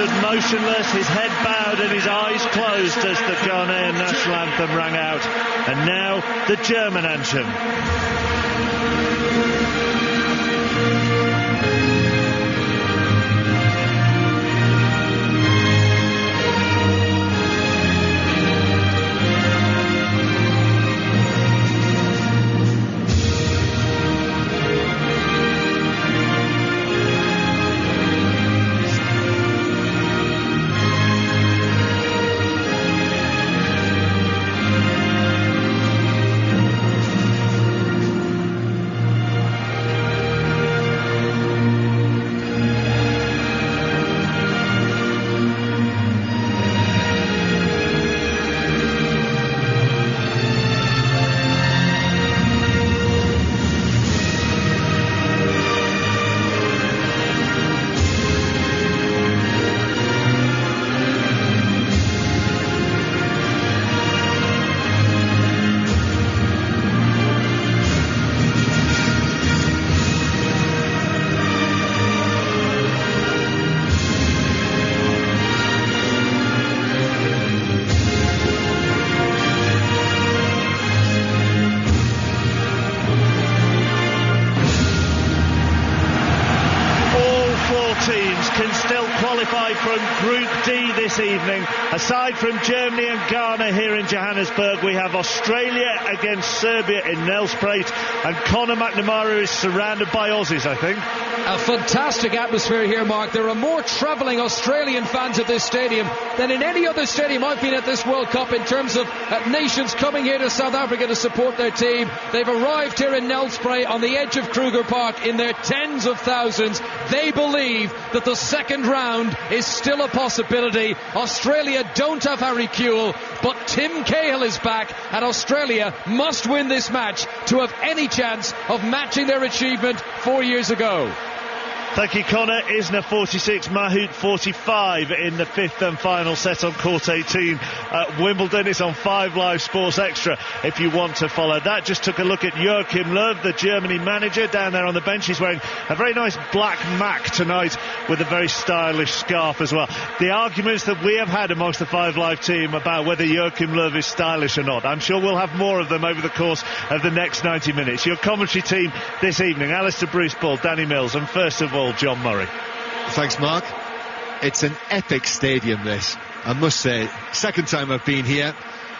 stood motionless, his head bowed and his eyes closed as the Ghanaian national anthem rang out. And now the German anthem. Can still qualify from Group D this evening. Aside from Germany and Ghana here in Johannesburg, we have Australia against Serbia in Nelspruit, and Conor McNamara is surrounded by Aussies, I think. A fantastic atmosphere here, Mark. There are more travelling Australian fans at this stadium than in any other stadium I've been at this World Cup, in terms of nations coming here to South Africa to support their team. They've arrived here in Nelspruit on the edge of Kruger Park in their tens of thousands. They believe that the second round is still a possibility. Australia don't have Harry Kewell, but Tim Cahill is back, and Australia must win this match to have any chance of matching their achievement 4 years ago. Thank you, Connor. Isner 46, Mahout 45 in the fifth and final set on court 18 at Wimbledon. It's on 5 Live Sports Extra if you want to follow that. Just took a look at Joachim Löw, the Germany manager, down there on the bench. He's wearing a very nice black Mac tonight with a very stylish scarf as well. The arguments that we have had amongst the 5 Live team about whether Joachim Löw is stylish or not, I'm sure we'll have more of them over the course of the next 90 minutes. Your commentary team this evening: Alistair Bruce-Bull, Danny Mills, and first of all, John Murray. Thanks, Mark. It's an epic stadium, this, I must say. Second time I've been here.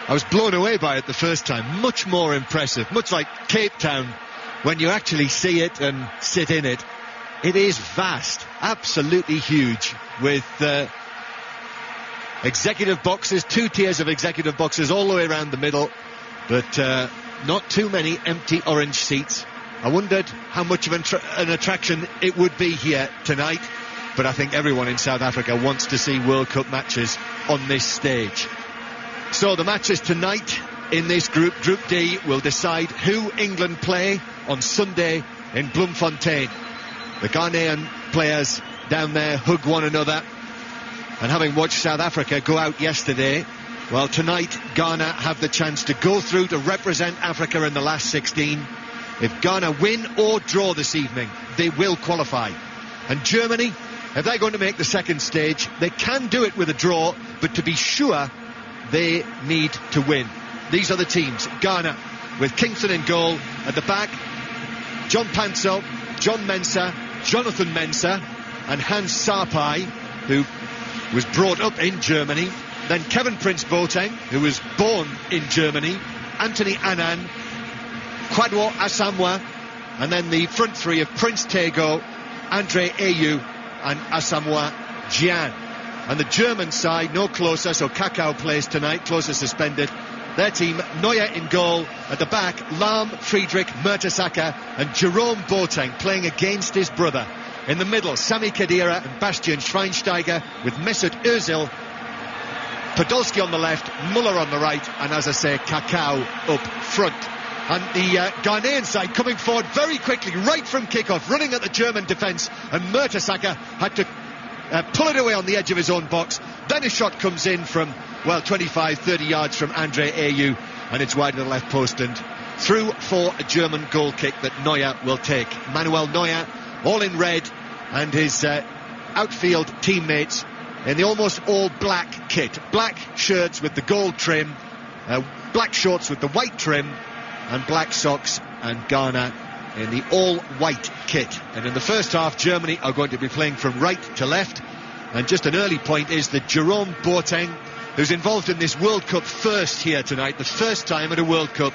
I was blown away by it the first time. Much more impressive, much like Cape Town when you actually see it and sit in it. It is vast, absolutely huge, with executive boxes, 2 tiers of executive boxes all the way around the middle, but not too many empty orange seats. I wondered how much of an attraction it would be here tonight, but I think everyone in South Africa wants to see World Cup matches on this stage. So the matches tonight in this group, Group D, will decide who England play on Sunday in Bloemfontein. The Ghanaian players down there hug one another, and having watched South Africa go out yesterday, well, tonight Ghana have the chance to go through to represent Africa in the last 16. If Ghana win or draw this evening, they will qualify. And Germany, if they're going to make the second stage, they can do it with a draw, but to be sure, they need to win. These are the teams. Ghana, with Kingston in goal. At the back, John Panso, John Mensah, Jonathan Mensah, and Hans Sarpai, who was brought up in Germany. Then Kevin Prince Boateng, who was born in Germany. Anthony Annan, Kwadwo Asamoah, and then the front three of Prince Tego, Andre Ayew, and Asamoah Gyan. And the German side, no closer, so Kakao plays tonight, closer suspended. Their team, Neuer in goal. At the back, Lahm, Friedrich, Mertesacker, and Jerome Boateng playing against his brother. In the middle, Sami Khedira and Bastian Schweinsteiger, with Mesut Özil, Podolski on the left, Muller on the right, and as I say, Kakao up front. And the Ghanaian side coming forward very quickly, right from kick-off, running at the German defence, and Mertesacker had to pull it away on the edge of his own box. Then a shot comes in from, well, 25, 30 yards from Andre Ayew, and it's wide of the left post and through for a German goal kick that Neuer will take. Manuel Neuer, all in red, and his outfield teammates in the almost all black kit. Black shirts with the gold trim, black shorts with the white trim, and black socks, and Ghana in the all-white kit. And in the first half, Germany are going to be playing from right to left. And just an early point is that Jerome Boateng, who's involved in this World Cup first here tonight, the first time at a World Cup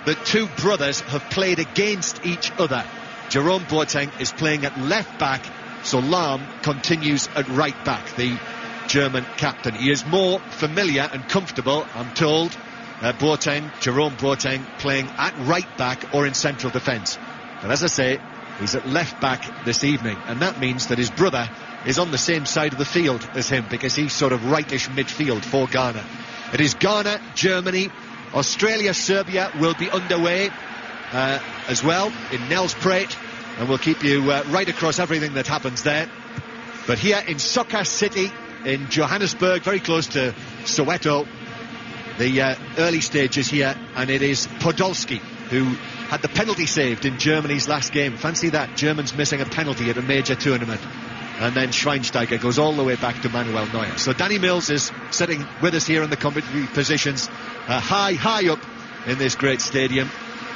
that two brothers have played against each other. Jerome Boateng is playing at left back, so Lahm continues at right back, the German captain. He is more familiar and comfortable, I'm told, Jerome Boateng, playing at right back or in central defence. But as I say, he's at left back this evening, and that means that his brother is on the same side of the field as him, because he's sort of rightish midfield for Ghana. It is Ghana, Germany, Australia, Serbia will be underway as well in Nels Prat, and we'll keep you right across everything that happens there. But here in Soccer City in Johannesburg, very close to Soweto, the early stages here, and it is Podolski who had the penalty saved in Germany's last game. Fancy that, Germans missing a penalty at a major tournament. And then Schweinsteiger goes all the way back to Manuel Neuer. So Danny Mills is sitting with us here in the commentary positions, high up in this great stadium.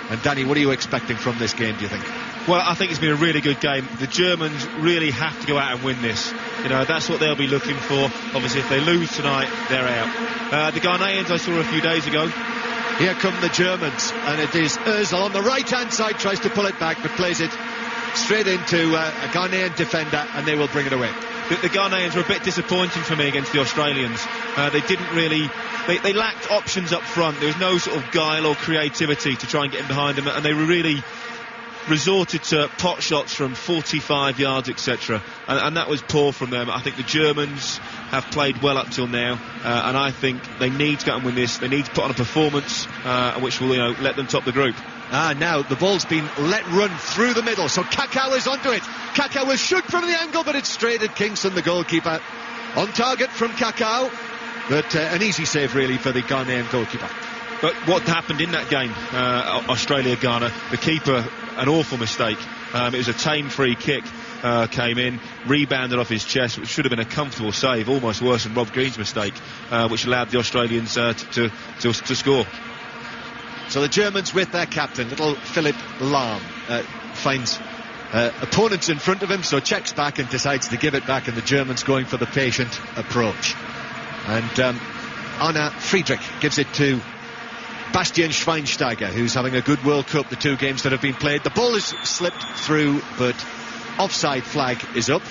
And Danny, what are you expecting from this game, do you think? Well, I think it's been a really good game. The Germans really have to go out and win this. You know, that's what they'll be looking for. Obviously, if they lose tonight, they're out. The Ghanaians I saw a few days ago. Here come the Germans, and it is Ozil on the right-hand side, tries to pull it back, but plays it straight into a Ghanaian defender, and they will bring it away. The Ghanaians were a bit disappointing for me against the Australians. They didn't really... They lacked options up front. There was no sort of guile or creativity to try and get in behind them, and they were really resorted to pot shots from 45 yards, etc. And that was poor from them. I think the Germans have played well up till now, and I think they need to go and win this. They need to put on a performance which will, let them top the group. Now the ball's been let run through the middle, so Kaká is onto it. Kaká will shoot from the angle, but it's straight at Kingston, the goalkeeper. On target from Kaká, but an easy save really for the Ghanaian goalkeeper. But what happened in that game, Australia-Ghana, the keeper, an awful mistake. It was a tame free kick, came in, rebounded off his chest, which should have been a comfortable save, almost worse than Rob Green's mistake, which allowed the Australians to score. So the Germans with their captain, little Philipp Lahm, finds opponents in front of him, so checks back and decides to give it back, and the Germans going for the patient approach. And Anna Friedrich gives it to Bastian Schweinsteiger, who's having a good World Cup, the two games that have been played. The ball is slipped through, but offside flag is up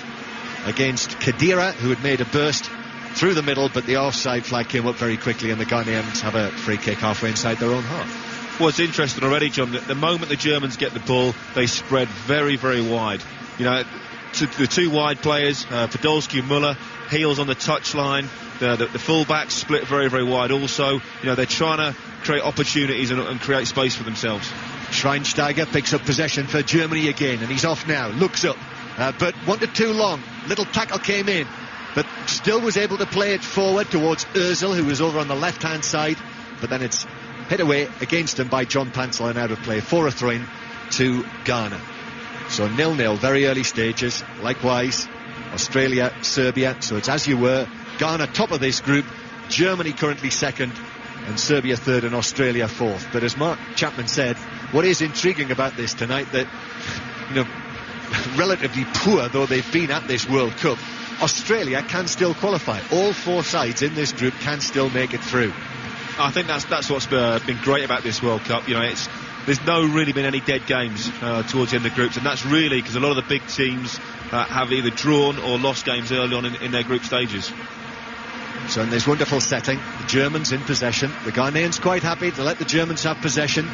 against Khedira, who had made a burst through the middle, but the offside flag came up very quickly, and the Ghanaians have a free kick halfway inside their own half. Well, it's interesting already, John, that the moment the Germans get the ball, they spread very, very wide. To the two wide players, Podolski and Müller, heels on the touchline. The full-backs split very, very wide also. They're trying to create opportunities and create space for themselves. Schweinsteiger picks up possession for Germany again, and he's off now, looks up, but wanted too long. Little tackle came in, but still was able to play it forward towards Ozil, who was over on the left-hand side, but then it's hit away against him by John Pansel and out of play for a throw-in to Ghana. So 0-0, very early stages. Likewise, Australia, Serbia, so it's as you were. Ghana top of this group, Germany currently second, and Serbia third and Australia fourth. But as Mark Chapman said, what is intriguing about this tonight, that relatively poor though they've been at this World Cup, Australia can still qualify. All four sides in this group can still make it through. I think that's what's been great about this World Cup. There's really been any dead games towards the end of the groups, and that's really because a lot of the big teams have either drawn or lost games early on in their group stages. So in this wonderful setting, the Germans in possession, the Ghanaians quite happy to let the Germans have possession,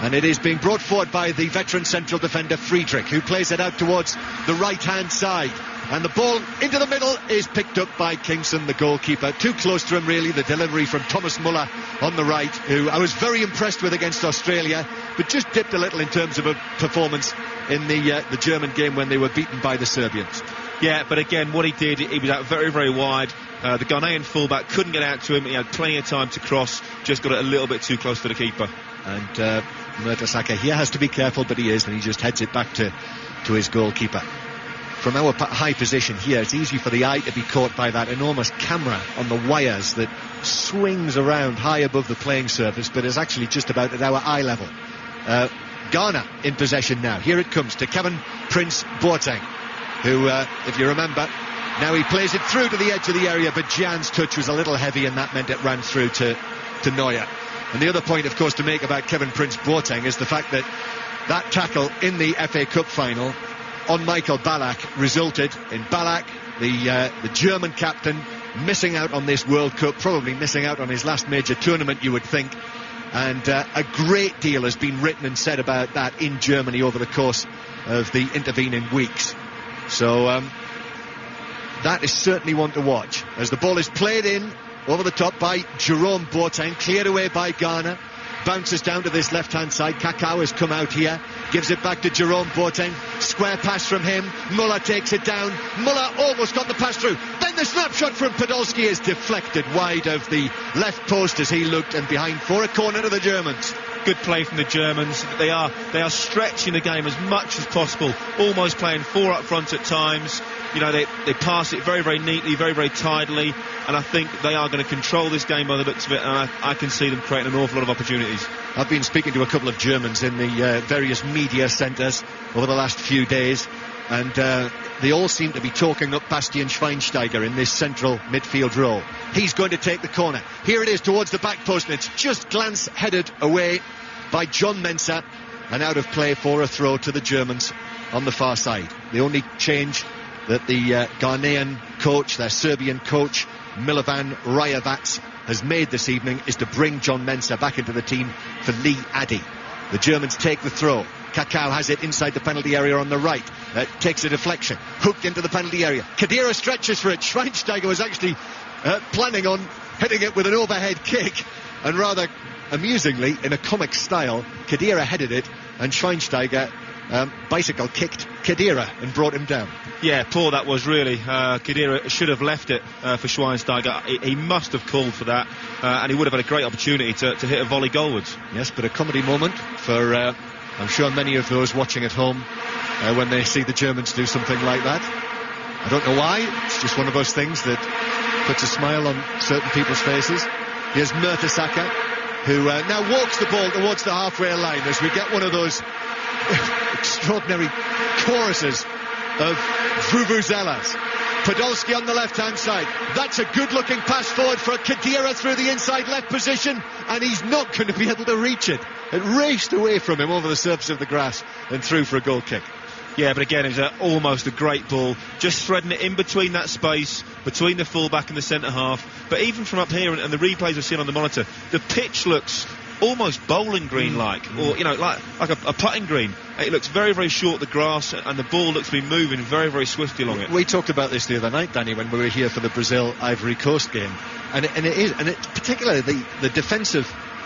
and it is being brought forward by the veteran central defender Friedrich, who plays it out towards the right-hand side, and the ball into the middle is picked up by Kingston, the goalkeeper. Too close to him really, the delivery from Thomas Müller on the right, who I was very impressed with against Australia, but just dipped a little in terms of a performance in the German game when they were beaten by the Serbians. Yeah, but again, what he did, he was out very, very wide. The Ghanaian fullback couldn't get out to him. He had plenty of time to cross, just got it a little bit too close to the keeper. And Mertesacker here has to be careful, but he is, and he just heads it back to his goalkeeper. from our high position here, it's easy for the eye to be caught by that enormous camera on the wires that swings around high above the playing surface, but is actually just about at our eye level. Ghana in possession now. Here it comes to Kevin Prince Boateng, who, if you remember, now he plays it through to the edge of the area, but Jan's touch was a little heavy, and that meant it ran through to Neuer. And the other point, of course, to make about Kevin Prince Boateng is the fact that that tackle in the FA Cup final on Michael Ballack resulted in Ballack, the German captain, missing out on this World Cup, probably missing out on his last major tournament, you would think. And a great deal has been written and said about that in Germany over the course of the intervening weeks. So that is certainly one to watch, as the ball is played in over the top by Jerome Boateng, cleared away by Ghana, bounces down to this left-hand side. Kakao has come out here, gives it back to Jerome Boateng, square pass from him, Muller takes it down, Muller almost got the pass through, then the snapshot from Podolski is deflected wide of the left post as he looked, and behind for a corner to the Germans. Good play from the Germans. They are stretching the game as much as possible, almost playing four up front at times. You know, they pass it very, very neatly, very, very tidily, and I think they are going to control this game by the looks of it, and I can see them creating an awful lot of opportunities. I've been speaking to a couple of Germans in the various media centres over the last few days, and they all seem to be talking up Bastian Schweinsteiger in this central midfield role. He's going to take the corner. Here it is towards the back post, and it's just glance-headed away by John Mensah, and out of play for a throw to the Germans on the far side. The only change that the Ghanaian coach, their Serbian coach, Milovan Rajevac, has made this evening is to bring John Mensah back into the team for Lee Addy. The Germans take the throw. Kakao has it inside the penalty area on the right. Takes a deflection. Hooked into the penalty area. Khedira stretches for it. Schweinsteiger was actually planning on hitting it with an overhead kick. And rather amusingly, in a comic style, Khedira headed it, and Schweinsteiger bicycle kicked Khedira and brought him down. Yeah, poor that was really. Khedira should have left it for Schweinsteiger. He must have called for that, and he would have had a great opportunity to hit a volley goalwards. Yes, but a comedy moment for I'm sure many of those watching at home when they see the Germans do something like that. I don't know why, it's just one of those things that puts a smile on certain people's faces. Here's Mertesacker, who now walks the ball towards the halfway line as we get one of those extraordinary choruses of vuvuzelas. Podolski on the left-hand side. That's a good-looking pass forward for Khedira through the inside left position, and he's not going to be able to reach it. It raced away from him over the surface of the grass and through for a goal kick. Yeah, but again, it was almost a great ball, just threading it in between that space, between the full-back and the centre-half. But even from up here, and the replays we've seen on the monitor, the pitch looks almost bowling green-like, or, you know, like a putting green. It looks very, very short, the grass, and the ball looks to be moving very, very swiftly along it. We talked about this the other night, Danny, when we were here for the Brazil-Ivory Coast game. And it's particularly the defensive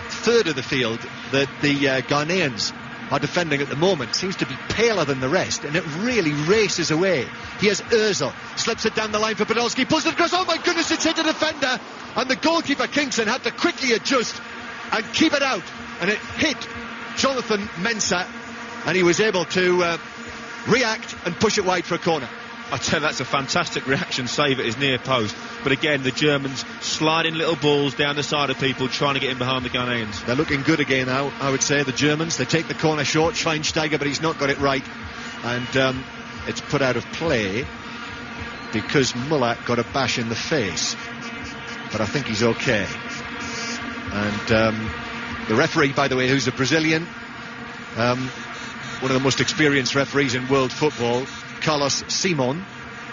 third of the field that the Ghanaians are defending at the moment seems to be paler than the rest, and it really races away. Here's Ozil, slips it down the line for Podolski, pulls it across, oh my goodness, it's hit a defender, and the goalkeeper Kingston had to quickly adjust and keep it out, and it hit Jonathan Mensah, and he was able to react and push it wide for a corner. I tell you, that's a fantastic reaction save at his near post. But again, the Germans sliding little balls down the side of people, trying to get in behind the Ghanaians. They're looking good again now, I would say, the Germans. They take the corner short, Schweinsteiger, but he's not got it right. And it's put out of play because Muller got a bash in the face. But I think he's okay. And the referee, by the way, who's a Brazilian, one of the most experienced referees in world football, Carlos Simon,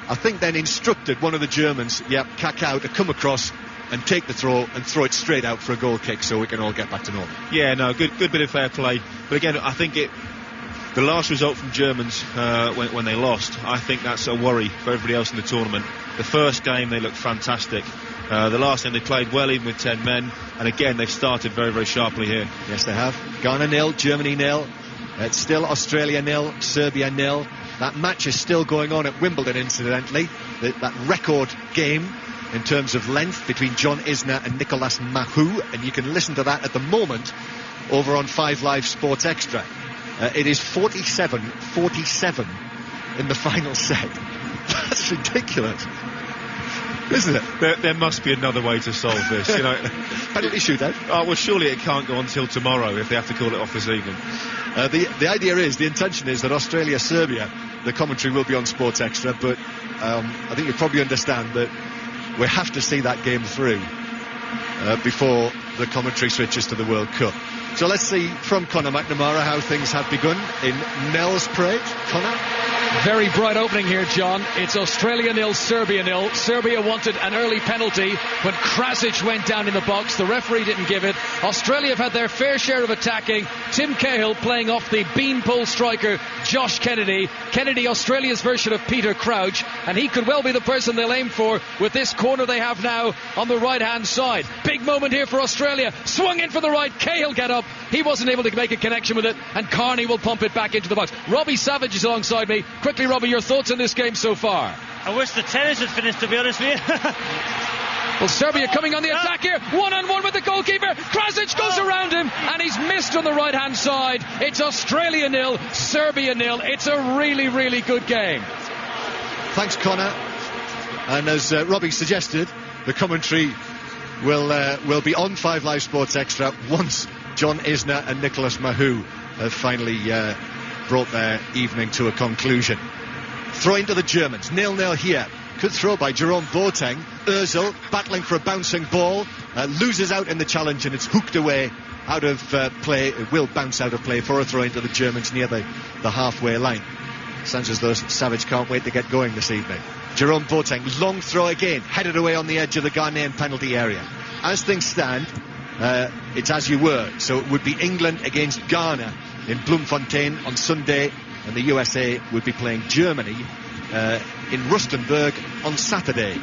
I think then instructed one of the Germans, Kakao, to come across and take the throw and throw it straight out for a goal kick so we can all get back to normal. Yeah, no, good bit of fair play. But again, I think the last result from Germans when they lost, I think that's a worry for everybody else in the tournament. The first game they looked fantastic. The last game they played well, even with 10 men, and again they've started very, very sharply here. Yes, they have. Ghana 0, Germany 0. It's still Australia 0, Serbia 0. That match is still going on at Wimbledon, incidentally. That record game in terms of length between John Isner and Nicolas Mahou, and you can listen to that at the moment over on 5 Live Sports Extra. It is 47-47 in the final set. That's ridiculous, isn't it? There must be another way to solve this. Penalty shootout. Oh, well, surely it can't go on till tomorrow if they have to call it off this evening. The idea is, the intention is that Australia-Serbia, the commentary will be on Sports Extra, but I think you probably understand that we have to see that game through before the commentary switches to the World Cup. So let's see from Conor McNamara how things have begun in Nell's Parade. Conor? Very bright opening here, John. It's Australia 0, Serbia 0. Serbia wanted an early penalty when Krasic went down in the box. The referee didn't give it. Australia have had their fair share of attacking. Tim Cahill playing off the beanpole striker Josh Kennedy. Kennedy, Australia's version of Peter Crouch, and he could well be the person they'll aim for with this corner they have now on the right-hand side. Big moment here for Australia. Swung in for the right. Cahill get up. He wasn't able to make a connection with it, and Carney will pump it back into the box. Robbie Savage is alongside me. Quickly, Robbie, your thoughts on this game so far? I wish the tennis had finished, to be honest with you. Well, Serbia coming on the attack here. One-on-one with the goalkeeper. Krasic goes around him, and he's missed on the right-hand side. It's Australia 0, Serbia 0. It's a really, really good game. Thanks, Conor. And as Robbie suggested, the commentary will be on 5 Live Sports Extra once John Isner and Nicholas Mahou have finally brought their evening to a conclusion. Throwing to the Germans, 0-0 here. Good throw by Jerome Boateng. Ozil battling for a bouncing ball, loses out in the challenge, and it's hooked away out of play. It will bounce out of play for a throw into the Germans near the halfway line. Sounds as though Savage can't wait to get going this evening. Jerome Boateng, long throw again, headed away on the edge of the Ghanaian penalty area. As things stand, it's as you were, so it would be England against Ghana in Bloemfontein on Sunday, and the USA would be playing Germany in Rustenburg on Saturday.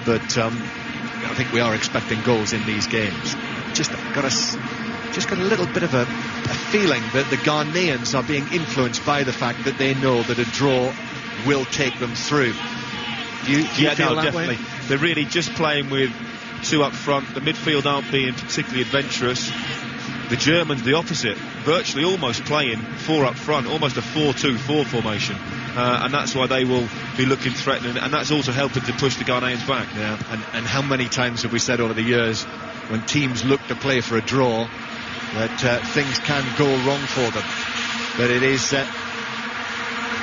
But I think we are expecting goals in these games. Just got a little bit of a feeling that the Ghanaians are being influenced by the fact that they know that a draw will take them through. Do you feel that definitely way? They're really just playing with 2 up front. The midfield aren't being particularly adventurous. The Germans, the opposite, virtually almost playing 4 up front, almost a 4-2-4 formation, and that's why they will be looking threatening, and that's also helping to push the Ghanaians back. Yeah, and how many times have we said over the years, when teams look to play for a draw, that things can go wrong for them. But it is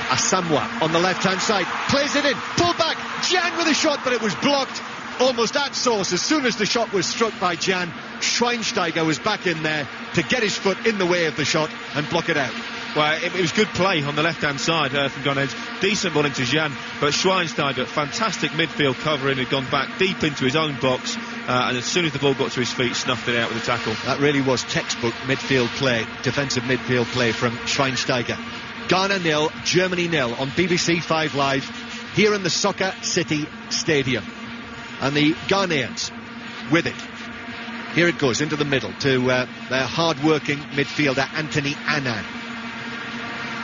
Asamoah on the left-hand side, plays it in, pull back, Jan with a shot, but it was blocked almost at source. As soon as the shot was struck by Jan, Schweinsteiger was back in there to get his foot in the way of the shot and block it out. Well, it was good play on the left-hand side from Ghanaians. Decent ball into Jan, but Schweinsteiger, fantastic midfield covering, had gone back deep into his own box, and as soon as the ball got to his feet, snuffed it out with a tackle. That really was textbook midfield play, defensive midfield play from Schweinsteiger. Ghana 0, Germany 0 on BBC 5 Live here in the Soccer City Stadium. And the Ghanaians with it. Here it goes into the middle to their hard-working midfielder Anthony Annan.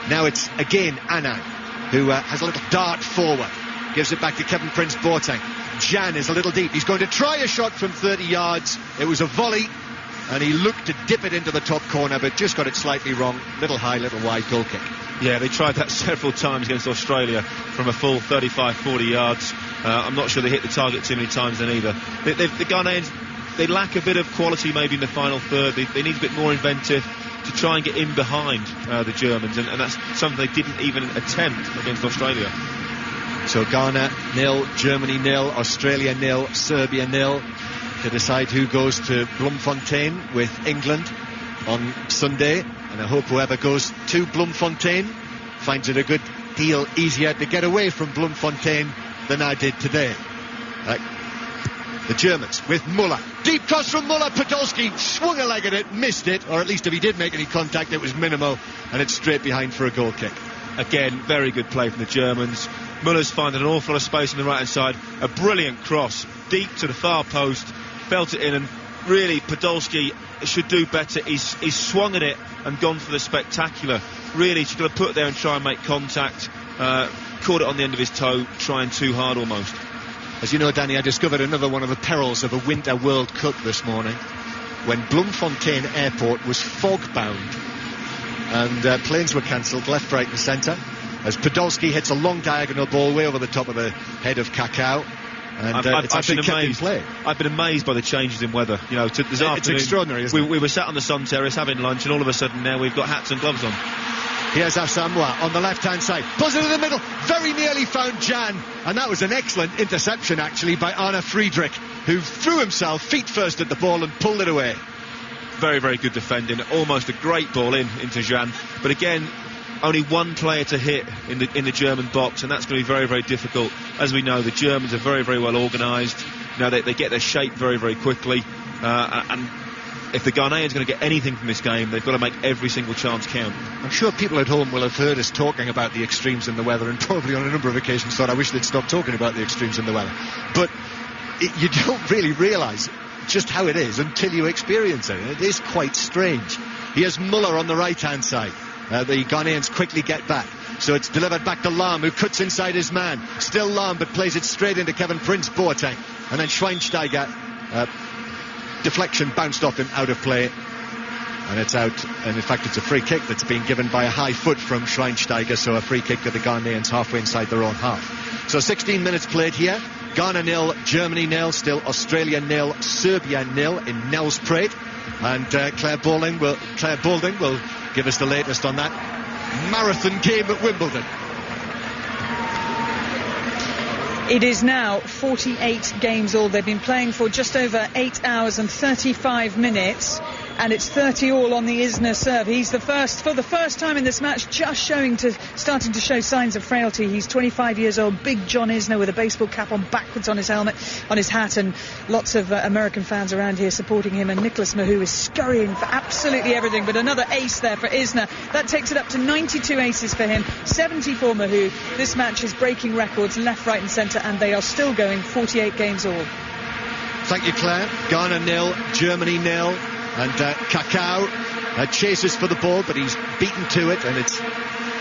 Now it's again Annan who has a little dart forward, gives it back to Kevin Prince Boateng. Jan is a little deep, he's going to try a shot from 30 yards. It was a volley and he looked to dip it into the top corner, but just got it slightly wrong. Little high, little wide goal kick. Yeah, they tried that several times against Australia from a full 35-40 yards. I'm not sure they hit the target too many times then either. The Ghanaians, they lack a bit of quality maybe in the final third. They need a bit more inventive to try and get in behind the Germans, and that's something they didn't even attempt against Australia. So Ghana 0, Germany 0, Australia 0, Serbia 0 to decide who goes to Bloemfontein with England on Sunday. And I hope whoever goes to Bloemfontein finds it a good deal easier to get away from Bloemfontein than I did today. The Germans with Muller. Deep cross from Muller. Podolski swung a leg at it, missed it, or at least if he did make any contact, it was minimal, and it's straight behind for a goal kick. Again, very good play from the Germans. Muller's finding an awful lot of space on the right-hand side. A brilliant cross, deep to the far post, felt it in, and really Podolski should do better. He's swung at it and gone for the spectacular. Really, he's got to put it there and try and make contact. Caught it on the end of his toe, trying too hard almost. As you know, Danny, I discovered another one of the perils of a Winter World Cup this morning, when Bloemfontein Airport was fog-bound and planes were cancelled left, right and centre. as Podolski hits a long diagonal ball way over the top of the head of Kakao. And it's actually kept in play. I've been amazed by the changes in weather. You know, this afternoon, it's extraordinary, isn't it? We were sat on the sun terrace having lunch, and all of a sudden now we've got hats and gloves on. Here's Asamoah on the left-hand side. Pulls it in the middle. Very nearly found Jan. And that was an excellent interception, actually, by Arne Friedrich, who threw himself feet first at the ball and pulled it away. Very, very good defending. Almost a great ball into Jan. But again, only one player to hit in the German box, and that's going to be very, very difficult. As we know, the Germans are very, very well organised. You know, they get their shape very, very quickly. And if the Ghanaians are going to get anything from this game, they've got to make every single chance count. I'm sure people at home will have heard us talking about the extremes in the weather, and probably on a number of occasions thought, I wish they'd stop talking about the extremes in the weather. But you don't really realise just how it is until you experience it. It is quite strange. Here's Muller on the right-hand side. The Ghanaians quickly get back. So it's delivered back to Lahm, who cuts inside his man. Still Lahm, but plays it straight into Kevin Prince Boateng. And then Schweinsteiger, deflection bounced off him, out of play. And it's out. And in fact, it's a free kick that's been given by a high foot from Schweinsteiger. So a free kick to the Ghanaians halfway inside their own half. So 16 minutes played here. Ghana 0, Germany 0, still Australia 0, Serbia 0 in Nelspruit. And Claire Balding will give us the latest on that marathon game at Wimbledon. It is now 48 games all. They've been playing for just over 8 hours and 35 minutes. And it's 30 all on the Isner serve. He's for the first time in this match, just starting to show signs of frailty. He's 25 years old, big John Isner with a baseball cap on backwards on his helmet, on his hat, and lots of American fans around here supporting him. And Nicholas Mahou is scurrying for absolutely everything, but another ace there for Isner. That takes it up to 92 aces for him, 70 for Mahou. This match is breaking records left, right and centre, and they are still going 48 games all. Thank you, Claire. Ghana 0, Germany 0. And Kakao chases for the ball, but he's beaten to it, and it's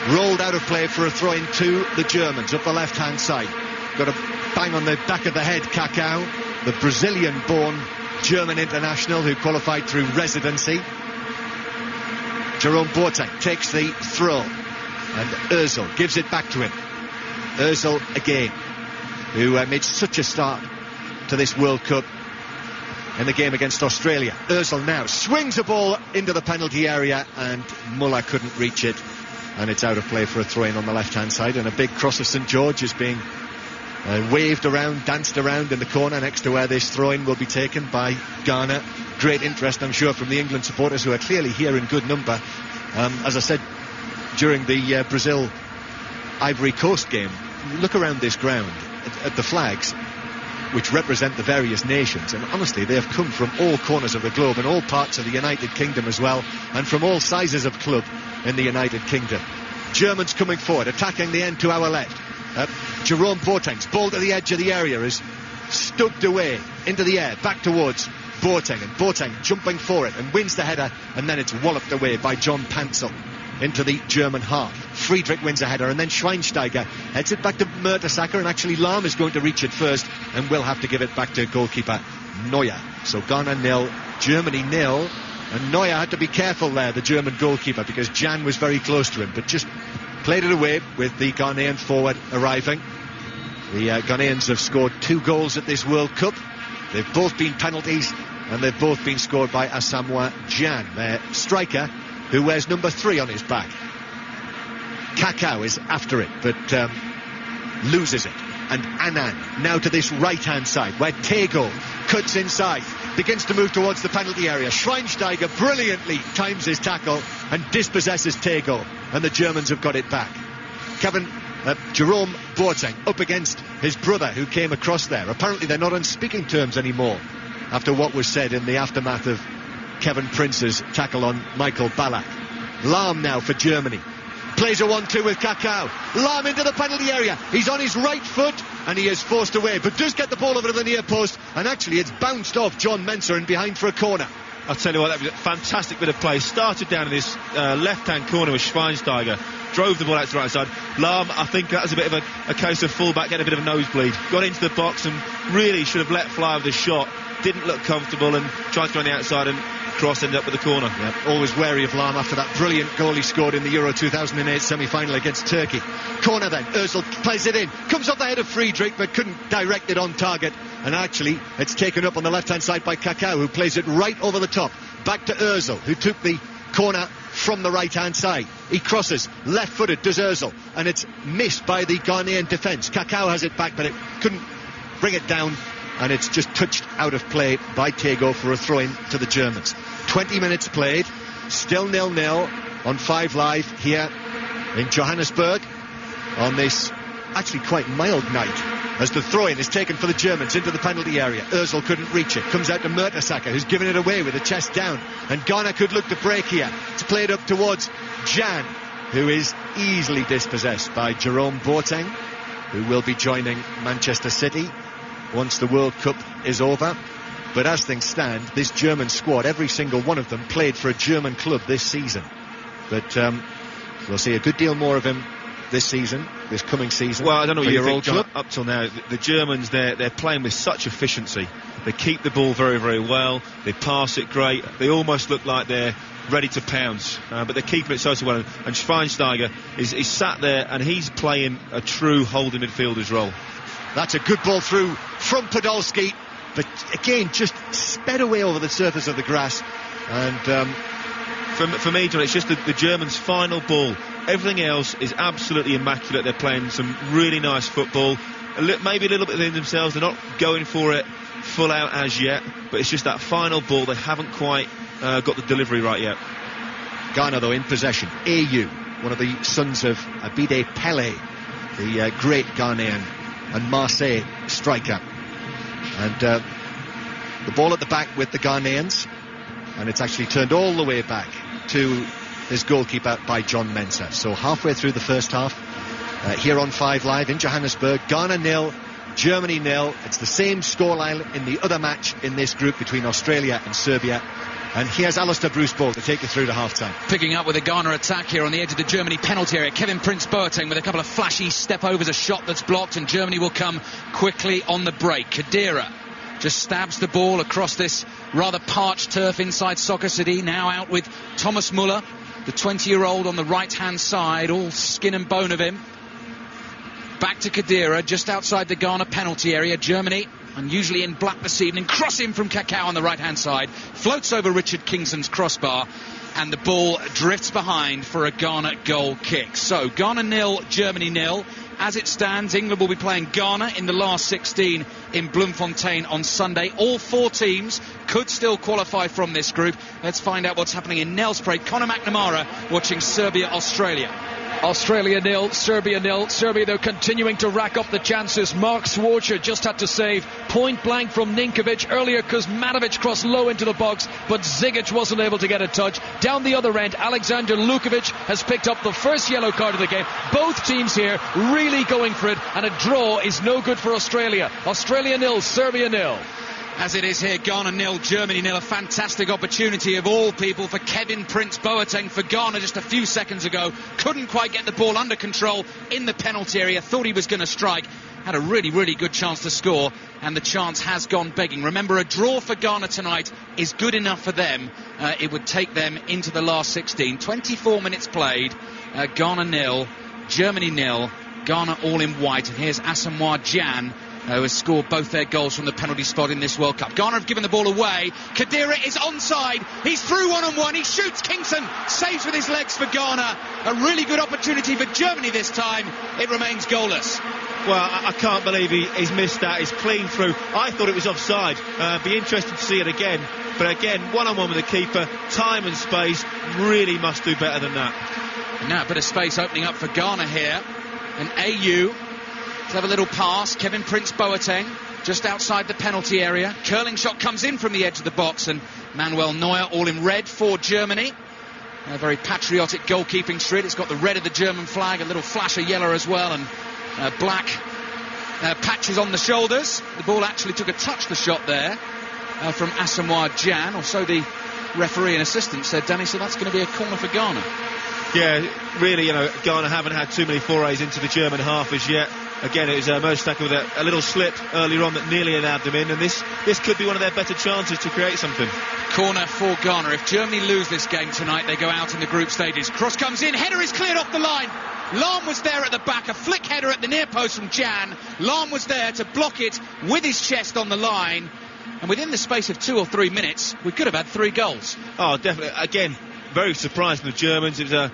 rolled out of play for a throw-in to the Germans up the left-hand side. Got a bang on the back of the head, Kakao, the Brazilian-born German international who qualified through residency. Jerome Boateng takes the throw, and Ozil gives it back to him. Ozil again, who made such a start to this World Cup in the game against Australia. Ozil now swings the ball into the penalty area, and Muller couldn't reach it, and it's out of play for a throw-in on the left-hand side. And a big cross of St George is being waved around, danced around in the corner next to where this throw-in will be taken by Ghana. Great interest, I'm sure, from the England supporters, who are clearly here in good number. As I said during the Brazil Ivory Coast game, look around this ground at the flags which represent the various nations, and honestly, they have come from all corners of the globe and all parts of the United Kingdom as well, and from all sizes of club in the United Kingdom. Germans coming forward, attacking the end to our left. Jerome Boateng's ball to the edge of the area is stoked away into the air, back towards Boateng, and Boateng jumping for it and wins the header, and then it's walloped away by John Pansel into the German half. Friedrich wins a header, and then Schweinsteiger heads it back to Mertesacker, and actually Lahm is going to reach it first and will have to give it back to goalkeeper Neuer. So Ghana 0, Germany 0, and Neuer had to be careful there, the German goalkeeper, because Jan was very close to him, but just played it away with the Ghanaian forward arriving. The Ghanaians have scored 2 goals at this World Cup. They've both been penalties, and they've both been scored by Asamoah Gyan, their striker, who wears number 3 on his back. Kakao is after it, but loses it. And Annan now to this right-hand side, where Tego cuts inside, begins to move towards the penalty area. Schweinsteiger brilliantly times his tackle and dispossesses Tego, and the Germans have got it back. Jerome Boateng up against his brother, who came across there. Apparently they're not on speaking terms anymore after what was said in the aftermath of Kevin Prince's tackle on Michael Ballack. Lahm now for Germany. Plays a 1-2 with Kakao. Lahm into the penalty area. He's on his right foot and he is forced away, but does get the ball over to the near post, and actually it's bounced off John Mensah and behind for a corner. I'll tell you what, that was a fantastic bit of play. Started down in this left-hand corner with Schweinsteiger. Drove the ball out to the right side. Lahm, I think that was a bit of a case of fullback getting a bit of a nosebleed. Got into the box and really should have let fly with the shot. Didn't look comfortable and tried to go on the outside, and cross ended up with the corner. Yeah, always wary of Lahm after that brilliant goal he scored in the Euro 2008 semi-final against Turkey. Corner then, Ozil plays it in, comes off the head of Friedrich but couldn't direct it on target, and actually it's taken up on the left-hand side by Kaká, who plays it right over the top, back to Ozil, who took the corner from the right-hand side. He crosses, left-footed, does Ozil, and it's missed by the Ghanaian defence. Kaká has it back, but it couldn't bring it down, and it's just touched out of play by Tego for a throw-in to the Germans. 20 minutes played, still 0-0 on 5 Live here in Johannesburg on this actually quite mild night, as the throw-in is taken for the Germans into the penalty area. Ozil couldn't reach it, comes out to Mertesacker, who's given it away with the chest down, and Ghana could look to break here. It's played up towards Jan, who is easily dispossessed by Jerome Boateng, who will be joining Manchester City once the World Cup is over. But as things stand, this German squad, every single one of them played for a German club this season. But we'll see a good deal more of him this season, this coming season. Well, I don't know what you think, club. Up till now, the Germans, they're playing with such efficiency. They keep the ball very, very well. They pass it great. They almost look like they're ready to pounce, but they're keeping it so well. And Schweinsteiger is sat there, and he's playing a true holding midfielder's role. That's a good ball through from Podolski, but again, just sped away over the surface of the grass. And for me, John, it's just the Germans' final ball. Everything else is absolutely immaculate. They're playing some really nice football. Maybe a little bit within themselves. They're not going for it full out as yet, but it's just that final ball. They haven't quite got the delivery right yet. Ghana, though, in possession. AU, one of the sons of Abide Pele, the great Ghanaian and Marseille striker. And the ball at the back with the Ghanaians, and it's actually turned all the way back to his goalkeeper by John Mensah. So halfway through the first half, here on 5 Live in Johannesburg, Ghana 0, Germany 0. It's the same scoreline in the other match in this group between Australia and Serbia. And here's Alistair Bruce-Ball to take you through to half-time. Picking up with a Ghana attack here on the edge of the Germany penalty area. Kevin Prince Boateng with a couple of flashy step-overs, a shot that's blocked, and Germany will come quickly on the break. Khedira just stabs the ball across this rather parched turf inside Soccer City. Now out with Thomas Muller, the 20-year-old on the right-hand side, all skin and bone of him. Back to Khedira, just outside the Ghana penalty area. Germany, unusually in black this evening, crossing from Kaká on the right-hand side, floats over Richard Kingston's crossbar, and the ball drifts behind for a Ghana goal kick. So, Ghana 0, Germany 0. As it stands, England will be playing Ghana in the last 16 in Bloemfontein on Sunday. All 4 teams could still qualify from this group. Let's find out what's happening in Nelspruit. Conor McNamara watching Serbia-Australia. Australia 0, Serbia 0. Serbia, though, continuing to rack up the chances. Mark Swarcher just had to save point blank from Ninkovic earlier. Kuzmanovic crossed low into the box, but Zigic wasn't able to get a touch. Down the other end, Alexander Lukovic has picked up the first yellow card of the game. Both teams here really going for it, and a draw is no good for Australia. Australia 0, Serbia 0. As it is here, Ghana 0, Germany 0. A fantastic opportunity of all people for Kevin Prince Boateng for Ghana just a few seconds ago. Couldn't quite get the ball under control in the penalty area. Thought he was going to strike. Had a really, really good chance to score, and the chance has gone begging. Remember, a draw for Ghana tonight is good enough for them. It would take them into the last 16. 24 minutes played. Ghana 0, Germany 0. Ghana all in white. And here's Asamoah Gyan, who has scored both their goals from the penalty spot in this World Cup. Ghana have given the ball away. Khedira is onside. He's through one-on-one. He shoots. Kingston saves with his legs for Ghana. A really good opportunity for Germany this time. It remains goalless. Well, I can't believe he's missed that. He's clean through. I thought it was offside. Be interested to see it again. But again, one-on-one with the keeper. Time and space. Really must do better than that. And now a bit of space opening up for Ghana here. And AU... Clever little pass, Kevin Prince Boateng just outside the penalty area. Curling shot comes in from the edge of the box, and Manuel Neuer all in red for Germany. A very patriotic goalkeeping street. It's got the red of the German flag, a little flash of yellow as well, and black patches on the shoulders. The ball actually took a touch, the shot there, from Asamoah Gyan, or so the referee and assistant said, Danny, so that's going to be a corner for Ghana. Yeah, really, Ghana haven't had too many forays into the German half as yet. Again, it was Mertesacker with a little slip earlier on that nearly allowed them in, and this could be one of their better chances to create something. Corner for Ghana. If Germany lose this game tonight, they go out in the group stages. Cross comes in, header is cleared off the line. Lahm was there at the back, a flick header at the near post from Jan. Lahm was there to block it with his chest on the line, and within the space of 2 or 3 minutes, we could have had 3 goals. Oh, definitely. Again, very surprised with the Germans. It was a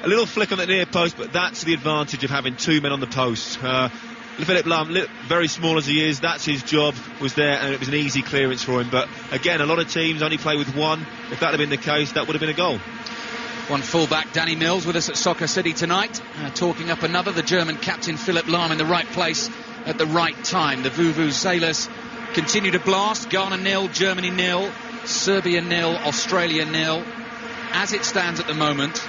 little flick on the near post, but that's the advantage of having 2 men on the post. Philip Lahm, very small as he is, that's his job, was there, and it was an easy clearance for him. But again, a lot of teams only play with 1. If that had been the case, that would have been a goal. One fullback, Danny Mills, with us at Soccer City tonight, talking up another, the German captain Philip Lahm in the right place at the right time. The Vuvuzelas continue to blast. Ghana 0, Germany 0, Serbia 0, Australia 0. As it stands at the moment,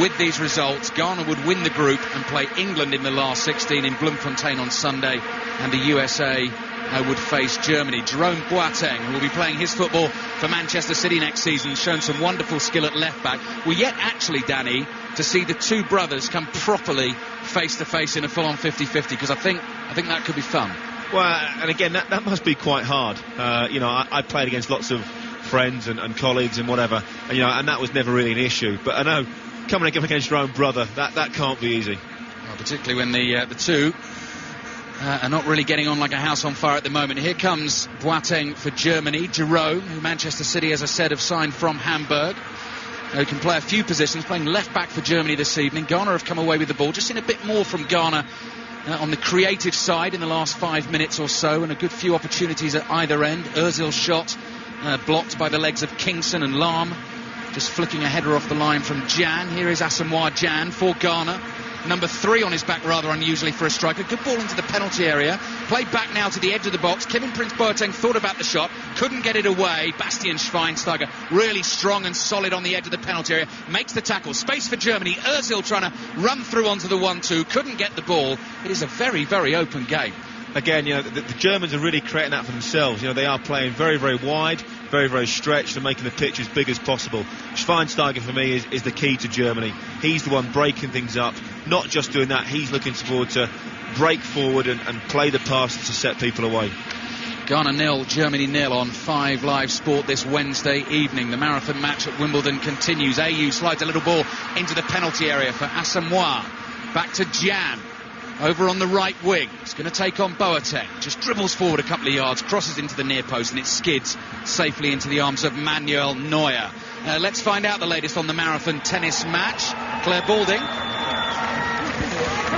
with these results, Ghana would win the group and play England in the last 16 in Bloemfontein on Sunday, and the USA would face Germany. Jerome Boateng, who will be playing his football for Manchester City next season, shown some wonderful skill at left back. We're yet actually, Danny, to see the 2 brothers come properly face to face in a full-on 50-50, because I think that could be fun. Well, and again, that must be quite hard. I played against lots of friends and colleagues and whatever, and that was never really an issue. But I know, coming up against your own brother, that can't be easy. Well, particularly when the 2 are not really getting on like a house on fire at the moment. Here comes Boateng for Germany. Jerome, who Manchester City, as I said, have signed from Hamburg. He can play a few positions, playing left back for Germany this evening. Ghana have come away with the ball. Just seen a bit more from Ghana on the creative side in the last 5 minutes or so, and a good few opportunities at either end. Ozil's shot blocked by the legs of Kingston and Lahm. Just flicking a header off the line from Jan. Here is Asamoah Jan for Ghana. Number 3 on his back, rather unusually for a striker. Good ball into the penalty area. Played back now to the edge of the box. Kevin Prince Boateng thought about the shot. Couldn't get it away. Bastian Schweinsteiger really strong and solid on the edge of the penalty area. Makes the tackle. Space for Germany. Ozil trying to run through onto the 1-2. Couldn't get the ball. It is a very, very open game. Again, the Germans are really creating that for themselves. They are playing very, very wide, very, very stretched, and making the pitch as big as possible. Schweinsteiger, for me, is the key to Germany. He's the one breaking things up. Not just doing that, he's looking forward to break forward and play the passes to set people away. Ghana 0, Germany 0 on 5 Live Sport this Wednesday evening. The marathon match at Wimbledon continues. AU slides a little ball into the penalty area for Asamoah. Back to Jan. Over on the right wing, he's going to take on Boateng. Just dribbles forward a couple of yards, crosses into the near post, and it skids safely into the arms of Manuel Neuer. Let's find out the latest on the marathon tennis match. Claire Balding.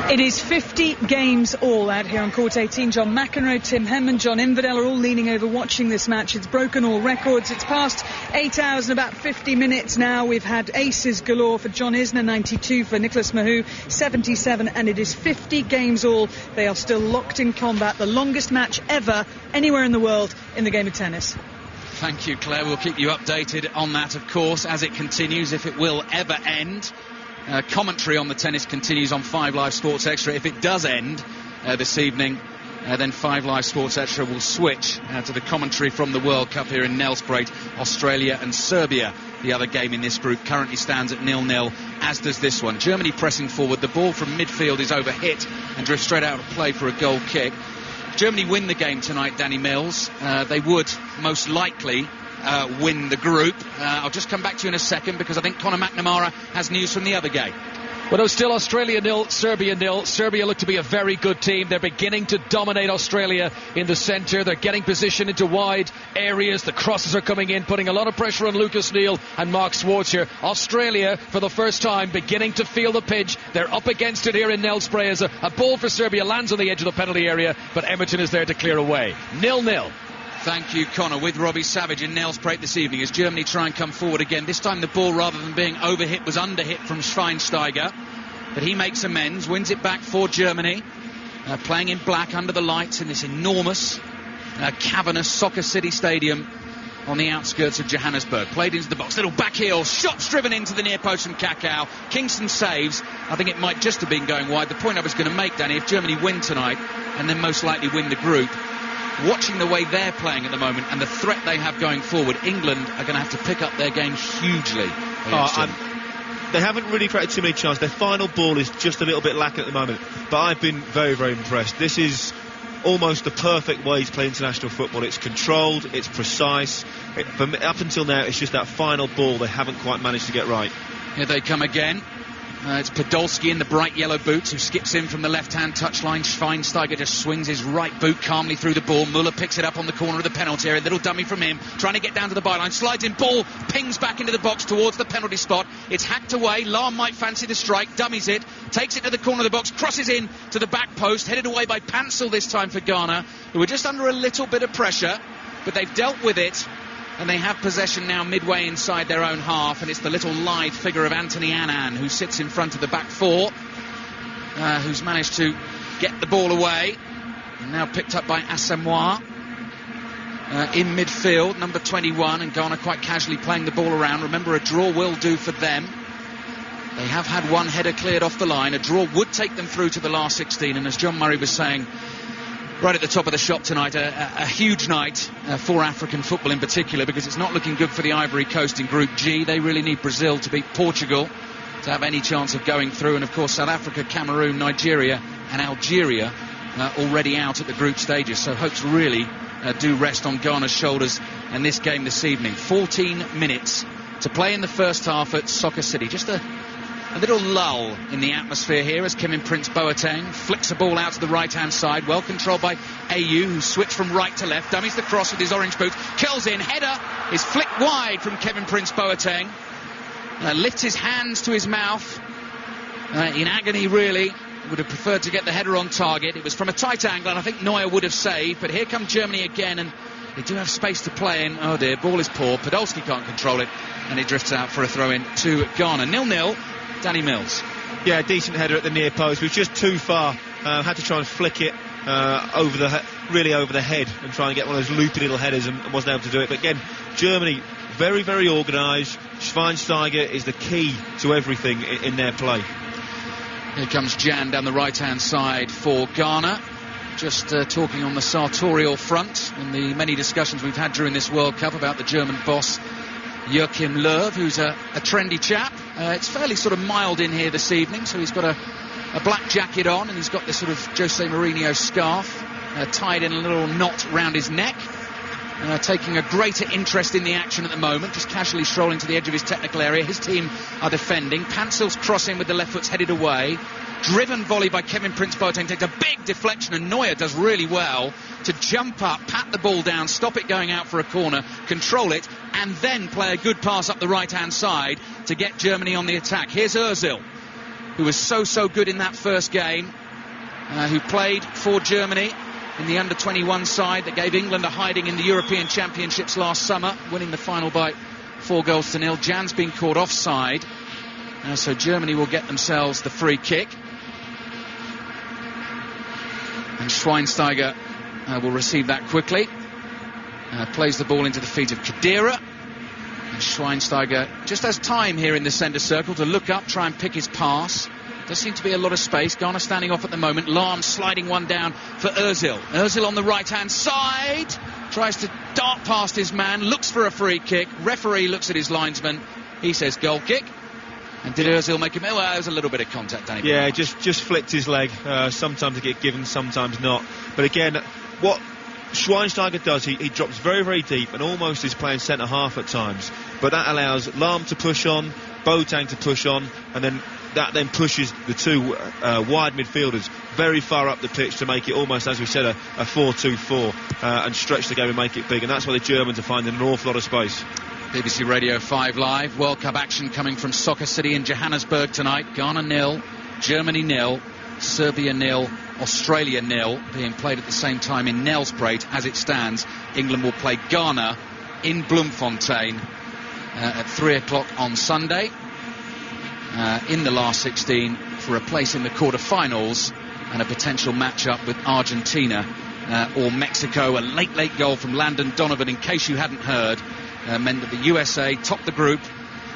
It is 50 games all out here on Court 18. John McEnroe, Tim Henman, John Inverdale are all leaning over watching this match. It's broken all records. It's past 8 hours and about 50 minutes now. We've had aces galore for John Isner, 92, for Nicholas Mahou, 77, and it is 50 games all. They are still locked in combat. The longest match ever anywhere in the world in the game of tennis. Thank you, Claire. We'll keep you updated on that, of course, as it continues, if it will ever end. Commentary on the tennis continues on 5 Live Sports Extra. If it does end this evening, then 5 Live Sports Extra will switch to the commentary from the World Cup here in Nelspruit, Australia and Serbia. The other game in this group currently stands at 0-0, as does this one. Germany pressing forward. The ball from midfield is overhit and drifts straight out of play for a goal kick. Germany win the game tonight, Danny Mills. They would most likely win the group. I'll just come back to you in a second, because I think Conor McNamara has news from the other game. Well, it was still Australia 0, Serbia 0. Serbia look to be a very good team. They're beginning to dominate Australia in the centre. They're getting position into wide areas. The crosses are coming in, putting a lot of pressure on Lucas Neal and Mark Schwartz here. Australia, for the first time, beginning to feel the pinch. They're up against it here in Nelspruit as a ball for Serbia lands on the edge of the penalty area, but Edmonton is there to clear away. 0-0. Thank you, Connor, with Robbie Savage in Nelspruit this evening as Germany try and come forward again. This time the ball, rather than being overhit, was underhit from Schweinsteiger. But he makes amends, wins it back for Germany. Playing in black under the lights in this enormous, cavernous Soccer City Stadium on the outskirts of Johannesburg. Played into the box, little back heel, shots driven into the near post from Kakao. Kingston saves. I think it might just have been going wide. The point I was going to make, Danny, if Germany win tonight and then most likely win the group, watching the way they're playing at the moment and the threat they have going forward, England are going to have to pick up their game hugely. They haven't really created too many chances. Their final ball is just a little bit lacking at the moment. But I've been very, very impressed. This is almost the perfect way to play international football. It's controlled, it's precise. Up until now, it's just that final ball they haven't quite managed to get right. Here they come again. It's Podolski in the bright yellow boots who skips in from the left-hand touchline. Schweinsteiger just swings his right boot calmly through the ball. Muller picks it up on the corner of the penalty area. Little dummy from him, trying to get down to the byline. Slides in, ball pings back into the box towards the penalty spot. It's hacked away. Lahm might fancy the strike, dummies it, takes it to the corner of the box, crosses in to the back post, headed away by Pansel this time for Ghana, who were just under a little bit of pressure, but they've dealt with it. And they have possession now midway inside their own half, and it's the little lithe figure of Anthony Annan who sits in front of the back four, who's managed to get the ball away, and now picked up by Asamoah in midfield, number 21, and Ghana quite casually playing the ball around. Remember, a draw will do for them. They have had one header cleared off the line. A draw would take them through to the last 16, and as John Murray was saying right at the top of the shop tonight, a huge night for African football in particular, because it's not looking good for the Ivory Coast in Group G. They really need Brazil to beat Portugal to have any chance of going through, and of course South Africa, Cameroon, Nigeria and Algeria already out at the group stages, so hopes really do rest on Ghana's shoulders in this game this evening. 14 minutes to play in the first half at Soccer City. Just a little lull in the atmosphere here as Kevin Prince Boateng flicks a ball out to the right-hand side, well controlled by Ayew, who switched from right to left, dummies the cross with his orange boot, curls in, header is flicked wide from Kevin Prince Boateng, lifts his hands to his mouth in agony really. Would have preferred to get the header on target. It was from a tight angle, and I think Neuer would have saved, but here come Germany again, and they do have space to play in. Oh dear, ball is poor, Podolski can't control it, and it drifts out for a throw-in to Ghana. 0-0. Danny Mills. Yeah, decent header at the near post. Was just too far. Had to try and flick it over the head and try and get one of those loopy little headers, and wasn't able to do it. But again, Germany very, very organised. Schweinsteiger is the key to everything in their play. Here comes Jan down the right-hand side for Ghana. Just talking on the sartorial front and the many discussions we've had during this World Cup about the German boss Joachim Löw, who's a trendy chap. It's fairly sort of mild in here this evening, so he's got a black jacket on, and he's got this sort of Jose Mourinho scarf tied in a little knot round his neck, taking a greater interest in the action at the moment, just casually strolling to the edge of his technical area. His team are defending. Pansel's crossing with the left foot's headed away. Driven volley by Kevin Prince Boateng, takes a big deflection, and Neuer does really well to jump up, pat the ball down, stop it going out for a corner, control it, and then play a good pass up the right-hand side to get Germany on the attack. Here's Ozil, who was so good in that first game, who played for Germany in the under-21 side that gave England a hiding in the European Championships last summer, winning the final by 4-0. Jan's been caught offside, so Germany will get themselves the free kick. And Schweinsteiger will receive that quickly. Plays the ball into the feet of Khedira. And Schweinsteiger just has time here in the centre circle to look up, try and pick his pass. There seems to be a lot of space. Ghana standing off at the moment. Lahm sliding one down for Ozil. Ozil on the right-hand side. Tries to dart past his man. Looks for a free kick. Referee looks at his linesman. He says goal kick. And did Ozil make him? Well, there was a little bit of contact, Danny. Yeah, just flicked his leg. Sometimes they get given, sometimes not. But again, what Schweinsteiger does, he drops very, very deep and almost is playing centre-half at times. But that allows Lahm to push on, Boateng to push on, and then that pushes the two wide midfielders very far up the pitch to make it almost, as we said, a 4-2-4 and stretch the game and make it big. And that's why the Germans are finding an awful lot of space. BBC Radio 5 Live, World Cup action coming from Soccer City in Johannesburg tonight. Ghana 0, Germany 0, Serbia 0, Australia 0, being played at the same time in Nelspruit. As it stands, England will play Ghana in Bloemfontein at 3 o'clock on Sunday in the last 16 for a place in the quarter-finals and a potential match-up with Argentina or Mexico. A late goal from Landon Donovan, in case you hadn't heard, meant that the USA topped the group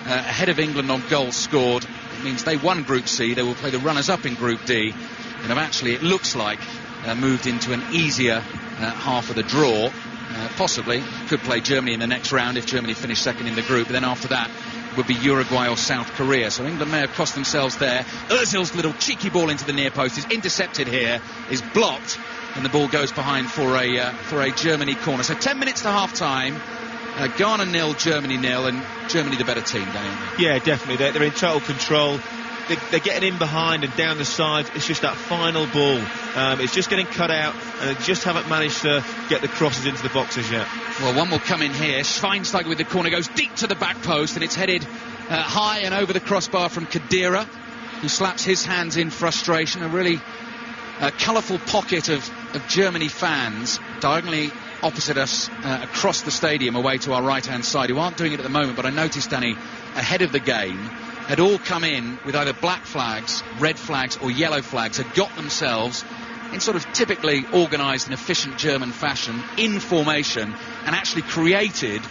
ahead of England on goals scored. It means they won Group C. They will play the runners-up in Group D, and have actually, it looks like, moved into an easier half of the draw. Possibly could play Germany in the next round if Germany finished second in the group, but then after that would be Uruguay or South Korea. So England may have cost themselves there. Ozil's little cheeky ball into the near post is intercepted here, is blocked, and the ball goes behind for a Germany corner. So 10 minutes to half time. Ghana 0, Germany 0, and Germany the better team, Daniel. Yeah, definitely. They're in total control. They're getting in behind and down the sides. It's just that final ball. It's just getting cut out, and they just haven't managed to get the crosses into the boxes yet. Well, one will come in here. Schweinsteiger with the corner goes deep to the back post, and it's headed high and over the crossbar from Khedira, who slaps his hands in frustration. A really colourful pocket of Germany fans diagonally opposite us across the stadium away to our right-hand side, who aren't doing it at the moment, but I noticed, Danny, ahead of the game, had all come in with either black flags, red flags or yellow flags, had got themselves in sort of typically organised and efficient German fashion in formation and actually created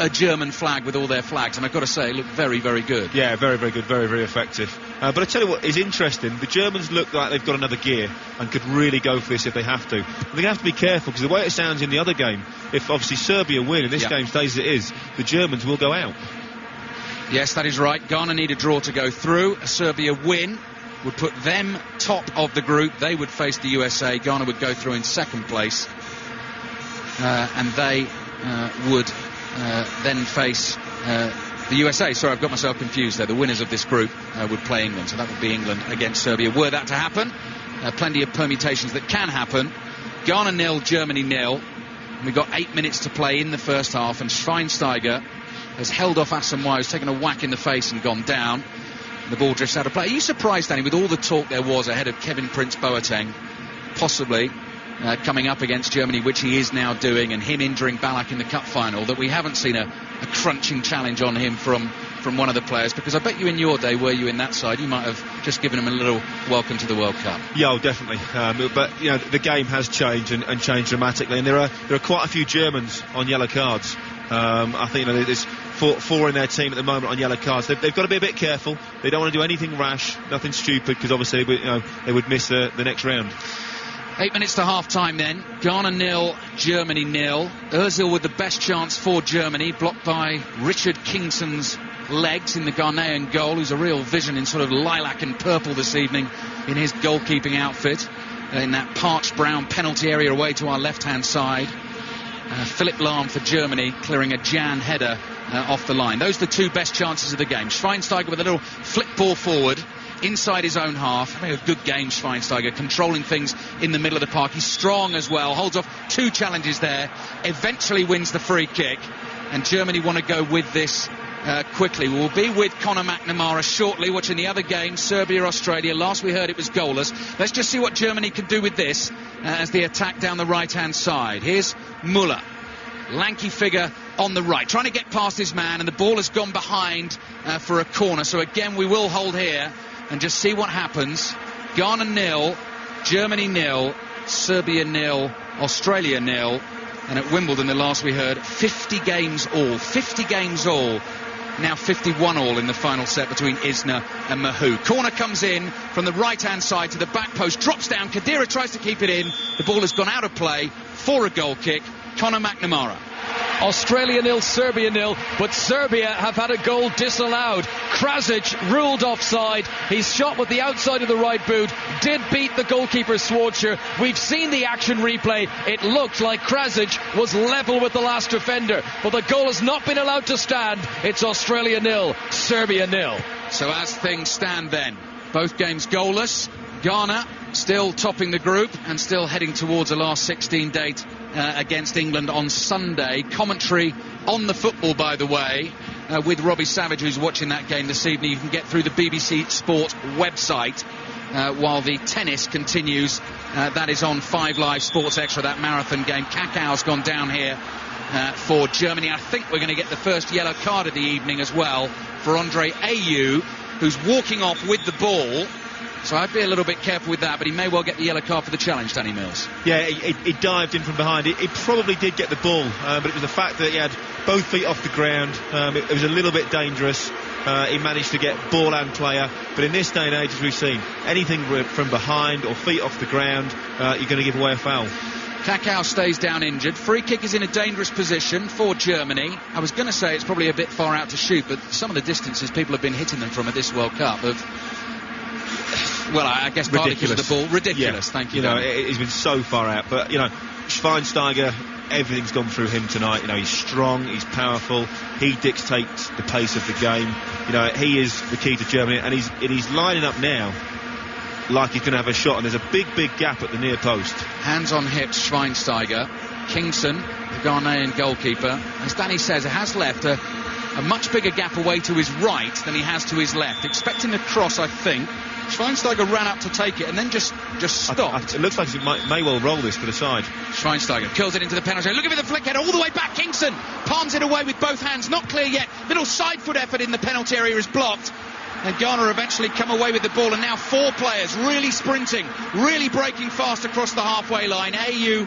a German flag with all their flags, and I've got to say it looked very, very good. Yeah, very, very good, very, very effective. But I tell you what is interesting, the Germans look like they've got another gear and could really go for this if they have to. And they're going to have to be careful, because the way it sounds in the other game, if obviously Serbia win and this game stays as it is, the Germans will go out. Yes, that is right. Ghana need a draw to go through. A Serbia win would put them top of the group. They would face the USA. Ghana would go through in second place. And they would then face the USA. Sorry, I've got myself confused there. The winners of this group would play England. So that would be England against Serbia. Were that to happen, plenty of permutations that can happen. Ghana 0, Germany 0. We've got 8 minutes to play in the first half, and Schweinsteiger has held off Asamoah, who's taken a whack in the face and gone down. The ball drifts out of play. Are you surprised, Danny, with all the talk there was ahead of Kevin Prince Boateng possibly coming up against Germany, which he is now doing, and him injuring Ballack in the cup final, that we haven't seen a crunching challenge on him from one of the players? Because I bet you in your day, were you in that side, you might have just given him a little welcome to the World Cup. Yeah, oh, definitely. But you know, the game has changed and changed dramatically, and there are quite a few Germans on yellow cards. I think there's four in their team at the moment on yellow cards. They've got to be a bit careful. They don't want to do anything rash, nothing stupid, because obviously they would miss the next round. 8 minutes to half time then. Ghana 0, Germany 0. Ozil with the best chance for Germany, blocked by Richard Kingston's legs in the Ghanaian goal, who's a real vision in sort of lilac and purple this evening in his goalkeeping outfit, in that parched brown penalty area away to our left-hand side. Philipp Lahm for Germany clearing a Jan header off the line. Those are the two best chances of the game. Schweinsteiger with a little flick ball forward inside his own half. Having a good game, Schweinsteiger, controlling things in the middle of the park. He's strong as well, holds off two challenges there, eventually wins the free kick, and Germany want to go with this quickly. We'll be with Conor McNamara shortly, watching the other game, Serbia-Australia. Last we heard it was goalless. Let's just see what Germany can do with this as they attack down the right-hand side. Here's Müller, lanky figure on the right, trying to get past his man, and the ball has gone behind for a corner. So again, we will hold here and just see what happens. Ghana 0, Germany 0, Serbia 0, Australia 0. And at Wimbledon, the last we heard, 50 games all. 50 games all. Now 51 all in the final set between Isner and Mahou. Corner comes in from the right-hand side to the back post, drops down. Khedira tries to keep it in. The ball has gone out of play for a goal kick. Conor McNamara. Australia 0, Serbia 0, but Serbia have had a goal disallowed. Krasic ruled offside. He's shot with the outside of the right boot, did beat the goalkeeper Schwarzer. We've seen the action replay. It looked like Krasic was level with the last defender, but the goal has not been allowed to stand. It's Australia 0, Serbia 0. So as things stand then, both games goalless. Ghana still topping the group and still heading towards a last 16 date against England on Sunday. Commentary on the football, by the way, with Robbie Savage, who's watching that game this evening. You can get through the BBC Sport website while the tennis continues. That is on 5 Live Sports Extra, that marathon game. Kakao's gone down here for Germany. I think we're going to get the first yellow card of the evening as well for Andre Ayew, who's walking off with the ball. So I'd be a little bit careful with that, but he may well get the yellow card for the challenge, Danny Mills. Yeah, he dived in from behind. He probably did get the ball, but it was the fact that he had both feet off the ground. It was a little bit dangerous. He managed to get ball and player, but in this day and age, as we've seen, anything from behind or feet off the ground, you're going to give away a foul. Kakao stays down injured. Free kick is in a dangerous position for Germany. I was going to say it's probably a bit far out to shoot, but some of the distances people have been hitting them from at this World Cup have, well, I guess partly because of the ball. Ridiculous, thank you. He's been so far out, but, Schweinsteiger, everything's gone through him tonight. He's strong, he's powerful, he dictates the pace of the game. He is the key to Germany, and he's lining up now like he's going to have a shot, and there's a big gap at the near post. Hands on hips, Schweinsteiger. Kingston, the Ghanaian goalkeeper, as Danny says, has left a much bigger gap away to his right than he has to his left. Expecting a cross, I think. Schweinsteiger ran up to take it and then just stopped. It looks like he may well roll this to the side. Schweinsteiger curls it into the penalty. Look at the flick header all the way back. Kingston palms it away with both hands. Not clear yet. Little side foot effort in the penalty area is blocked. And Ghana eventually come away with the ball, and now 4 players really sprinting, really breaking fast across the halfway line. AU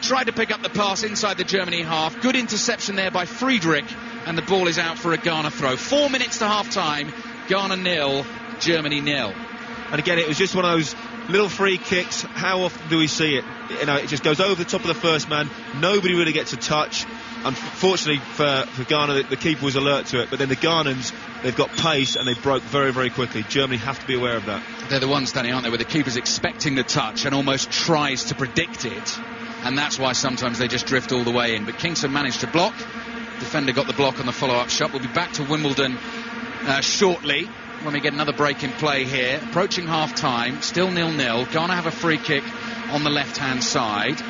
tried to pick up the pass inside the Germany half. Good interception there by Friedrich, and the ball is out for a Ghana throw. 4 minutes to half-time. Ghana 0, Germany 0. And again, it was just one of those little free kicks. How often do we see it? It just goes over the top of the first man. Nobody really gets a touch. Unfortunately for Ghana, the keeper was alert to it. But then the Ghanans, they've got pace and they broke very, very quickly. Germany have to be aware of that. They're the ones, Danny, aren't they, where the keeper's expecting the touch and almost tries to predict it. And that's why sometimes they just drift all the way in. But Kingston managed to block. Defender got the block on the follow-up shot. We'll be back to Wimbledon shortly when we get another break in play here. Approaching half-time, still 0-0. Ghana have a free kick on the left-hand side.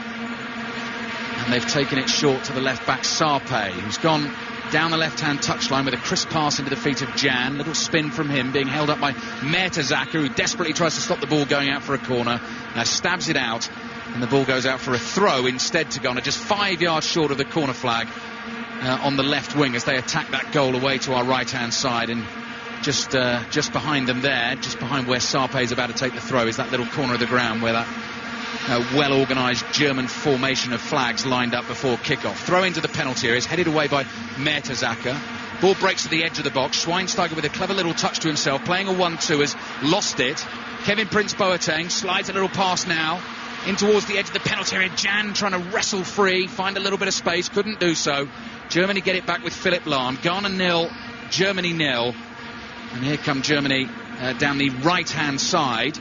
And they've taken it short to the left-back Sarpe, who's gone down the left-hand touchline with a crisp pass into the feet of Jan. Little spin from him, being held up by Mertesacker, who desperately tries to stop the ball going out for a corner. Stabs it out, and the ball goes out for a throw instead to Ghana, just 5 yards short of the corner flag on the left wing as they attack that goal away to our right-hand side. And just behind them there, just behind where Sarpe is about to take the throw, is that little corner of the ground where that well-organised German formation of flags lined up before kick-off. Throw into the penalty area is headed away by Mertesacker. Ball breaks to the edge of the box. Schweinsteiger with a clever little touch to himself, playing a 1-2, has lost it. Kevin Prince Boateng slides a little pass now in towards the edge of the penalty area. Jan trying to wrestle free, find a little bit of space, couldn't do so. Germany get it back with Philipp Lahm. Ghana 0, Germany 0. And here come Germany down the right-hand side.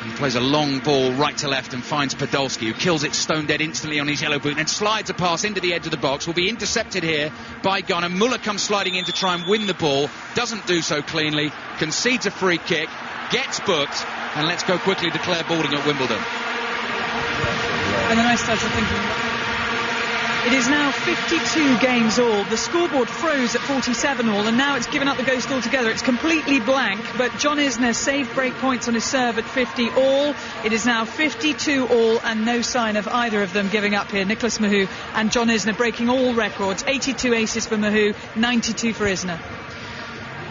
He plays a long ball right to left and finds Podolski, who kills it stone dead instantly on his yellow boot and then slides a pass into the edge of the box. Will be intercepted here by Ghana. Muller comes sliding in to try and win the ball. Doesn't do so cleanly. Concedes a free kick. Gets booked. And let's go quickly declare boarding at Wimbledon. And then I started thinking, it is now 52 games all. The scoreboard froze at 47 all, and now it's given up the ghost altogether. It's completely blank, but John Isner saved break points on his serve at 50 all. It is now 52 all, and no sign of either of them giving up here. Nicholas Mahut and John Isner breaking all records. 82 aces for Mahut, 92 for Isner.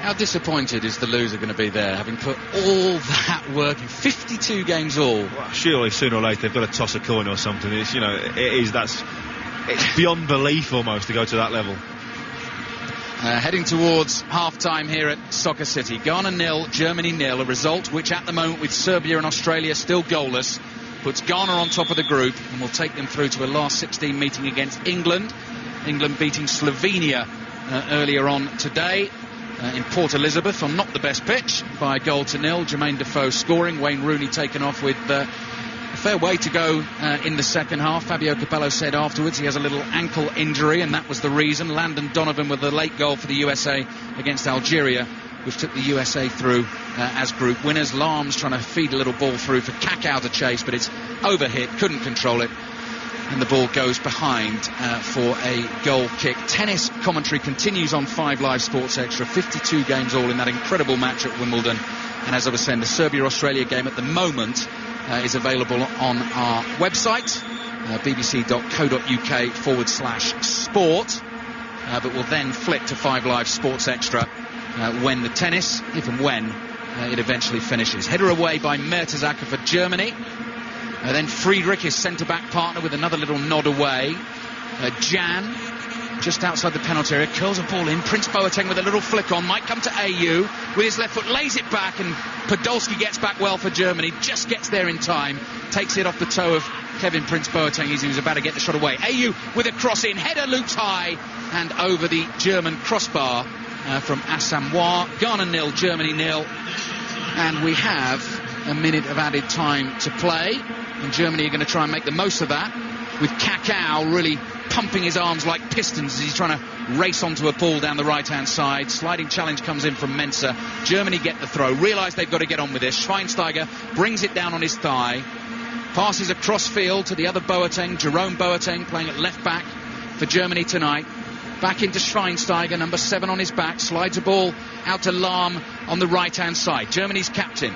How disappointed is the loser going to be there, having put all that work in 52 games all? Well, surely sooner or later they've got to toss a coin or something. It's beyond belief almost to go to that level. Heading towards half-time here at Soccer City. Ghana 0, Germany 0. A result which at the moment, with Serbia and Australia still goalless, puts Ghana on top of the group and will take them through to a last 16 meeting against England. England beating Slovenia earlier on today in Port Elizabeth on not the best pitch by 1-0. Jermaine Defoe scoring. Wayne Rooney taken off with a fair way to go in the second half. Fabio Capello said afterwards he has a little ankle injury, and that was the reason. Landon Donovan with the late goal for the USA against Algeria, which took the USA through as group winners. Lahm's trying to feed a little ball through for Kakao to chase, but it's overhit, couldn't control it, and the ball goes behind for a goal kick. Tennis commentary continues on 5 Live Sports Extra. 52 games all in that incredible match at Wimbledon. And as I was saying, the Serbia-Australia game at the moment is available on our website, bbc.co.uk/sport, but we'll then flick to 5 Live Sports Extra when the tennis, if and when it eventually finishes. Header away by Mertesacker for Germany. Then Friedrich, his centre-back partner, with another little nod away. Jan, just outside the penalty area, curls a ball in. Prince Boateng with a little flick on, might come to AU with his left foot, lays it back, and Podolski gets back well for Germany, just gets there in time, takes it off the toe of Kevin Prince Boateng as he was about to get the shot away. Ayew with a cross in, header loops high and over the German crossbar from Asamoah. Ghana 0, Germany 0. And we have a minute of added time to play. And Germany are going to try and make the most of that, with Kakao really pumping his arms like pistons as he's trying to race onto a ball down the right-hand side. Sliding challenge comes in from Mensah. Germany get the throw, realise they've got to get on with this. Schweinsteiger brings it down on his thigh, passes across field to the other Boateng, Jerome Boateng, playing at left back for Germany tonight. Back into Schweinsteiger, number 7 on his back, slides a ball out to Lahm on the right-hand side. Germany's captain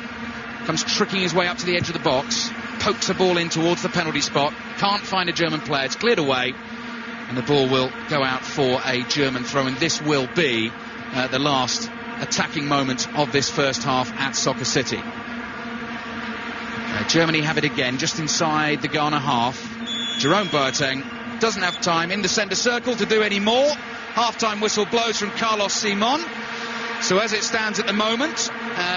comes tricking his way up to the edge of the box, pokes a ball in towards the penalty spot, can't find a German player, it's cleared away, and the ball will go out for a German throw, and this will be the last attacking moment of this first half at Soccer City. Germany have it again, just inside the Ghana half. Jerome Boateng doesn't have time in the centre circle to do any more. Half-time whistle blows from Carlos Simon. So as it stands at the moment,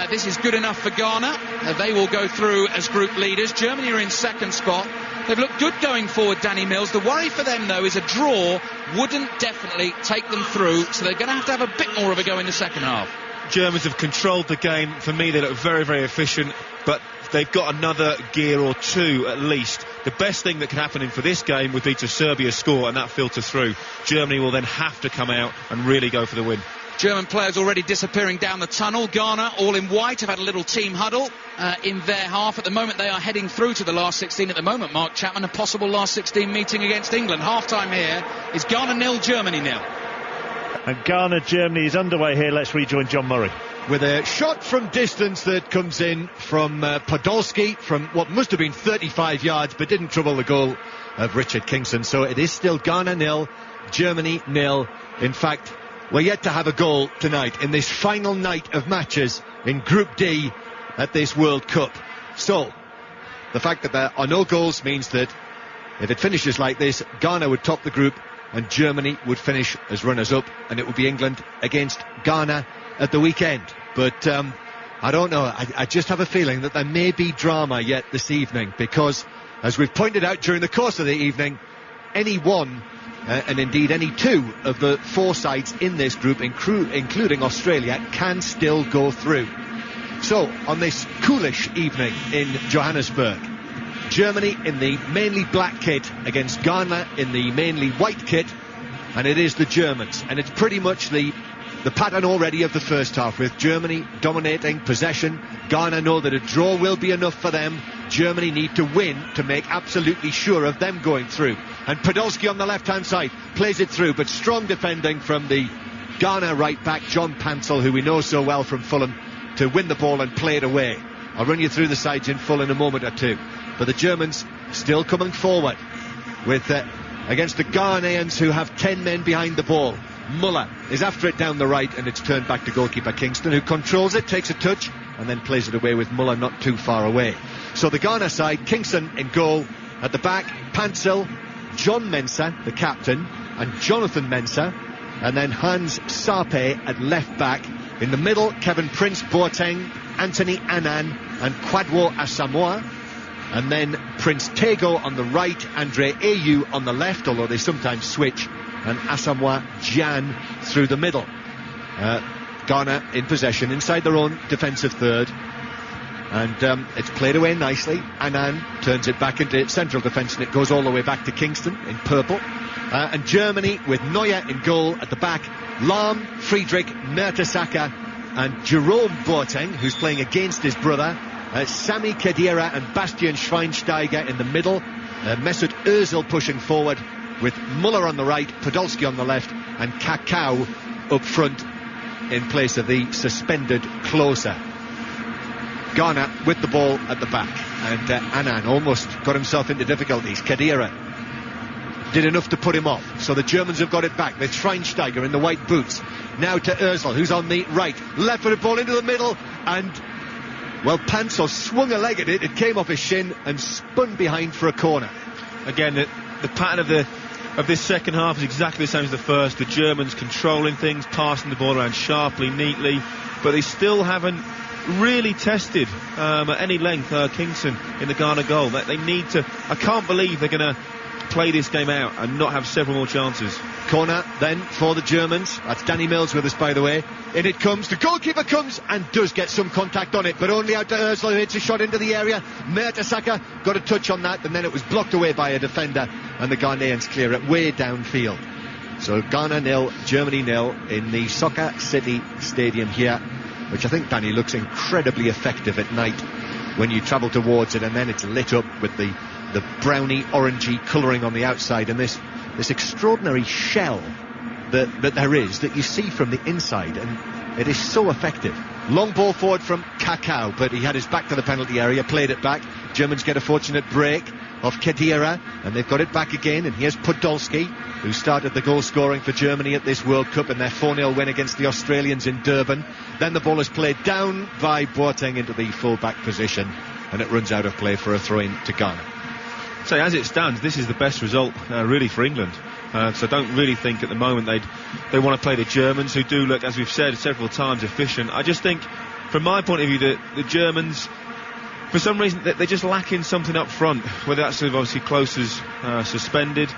this is good enough for Ghana. They will go through as group leaders. Germany are in second spot. They've looked good going forward, Danny Mills. The worry for them, though, is a draw wouldn't definitely take them through, so they're going to have a bit more of a go in the second half. Germans have controlled the game. For me, they look very, very efficient, but they've got another gear or two at least. The best thing that can happen for this game would be to Serbia score and that filter through. Germany will then have to come out and really go for the win. German players already disappearing down the tunnel. Ghana, all in white, have had a little team huddle in their half. At the moment, they are heading through to the last 16 at the moment, Mark Chapman. A possible last 16 meeting against England. Half-time here is Ghana 0, Germany 0. And Ghana-Germany is underway here. Let's rejoin John Murray. With a shot from distance that comes in from Podolski from what must have been 35 yards, but didn't trouble the goal of Richard Kingston. So it is still Ghana 0, Germany 0. In fact, we're yet to have a goal tonight in this final night of matches in Group D at this World Cup. So, the fact that there are no goals means that if it finishes like this, Ghana would top the group and Germany would finish as runners-up, and it would be England against Ghana at the weekend. But I don't know, I just have a feeling that there may be drama yet this evening, because, as we've pointed out during the course of the evening, any one and indeed any two of the 4 sides in this group, including Australia, can still go through. So, on this coolish evening in Johannesburg, Germany in the mainly black kit against Ghana in the mainly white kit, and it is the Germans. And it's pretty much the pattern already of the first half, with Germany dominating possession. Ghana know that a draw will be enough for them. Germany need to win to make absolutely sure of them going through. And Podolski on the left-hand side plays it through, but strong defending from the Ghana right-back, John Pansel, who we know so well from Fulham, to win the ball and play it away. I'll run you through the sides in full in a moment or two. But the Germans still coming forward with against the Ghanaians, who have 10 men behind the ball. Muller is after it down the right, and it's turned back to goalkeeper Kingston, who controls it, takes a touch, and then plays it away with Muller not too far away. So the Ghana side, Kingston in goal. At the back, Pansel, John Mensah, the captain, and Jonathan Mensah, and then Hans Sarpe at left back. In the middle, Kevin Prince Boateng, Anthony Annan, and Kwadwo Asamoah. And then Prince Tego on the right, Andre Ayew on the left, although they sometimes switch, and Asamoah Gyan through the middle. Ghana in possession inside their own defensive third, and it's played away nicely. Annan turns it back into central defence, and it goes all the way back to Kingston in purple. And Germany with Neuer in goal at the back, Lahm, Friedrich, Mertesacker, and Jerome Boateng, who's playing against his brother, Sami Khedira and Bastian Schweinsteiger in the middle, Mesut Ozil pushing forward with Muller on the right, Podolski on the left, and Kakao up front in place of the suspended Klose. Ghana with the ball at the back, and Annan almost got himself into difficulties. Khedira did enough to put him off, so the Germans have got it back with Schweinsteiger in the white boots. Now to Ozil, who's on the right, left-footed ball into the middle, and well, Pansel swung a leg at it, it came off his shin and spun behind for a corner. Again, the pattern of this second half is exactly the same as the first. The Germans controlling things, passing the ball around sharply, neatly, but they still haven't really tested at any length Kingston in the Ghana goal. They need to. I can't believe they're going to play this game out and not have several more chances. Corner then for the Germans. That's Danny Mills with us, by the way. In it comes. The goalkeeper comes and does get some contact on it, but only out to Ozil. Hits a shot into the area. Mertesacker got a touch on that, and then it was blocked away by a defender, and the Ghanaians clear it way downfield. So Ghana 0, Germany 0 in the Soccer City Stadium here, which I think, Danny, looks incredibly effective at night when you travel towards it, and then it's lit up with the browny orangey colouring on the outside, and this extraordinary shell that there is that you see from the inside, and it is so effective. Long ball forward from Kakao, but he had his back to the penalty area, played it back. Germans get a fortunate break off Khedira, and they've got it back again, and here's Podolski, who started the goal scoring for Germany at this World Cup in their 4-0 win against the Australians in Durban. Then the ball is played down by Boateng into the full-back position, and it runs out of play for a throw-in to Ghana. So as it stands, this is the best result really for England. So I don't really think at the moment they want to play the Germans, who do look, as we've said several times, efficient. I just think, from my point of view, that the Germans, for some reason, they're just lacking something up front, whether that's obviously close as suspended.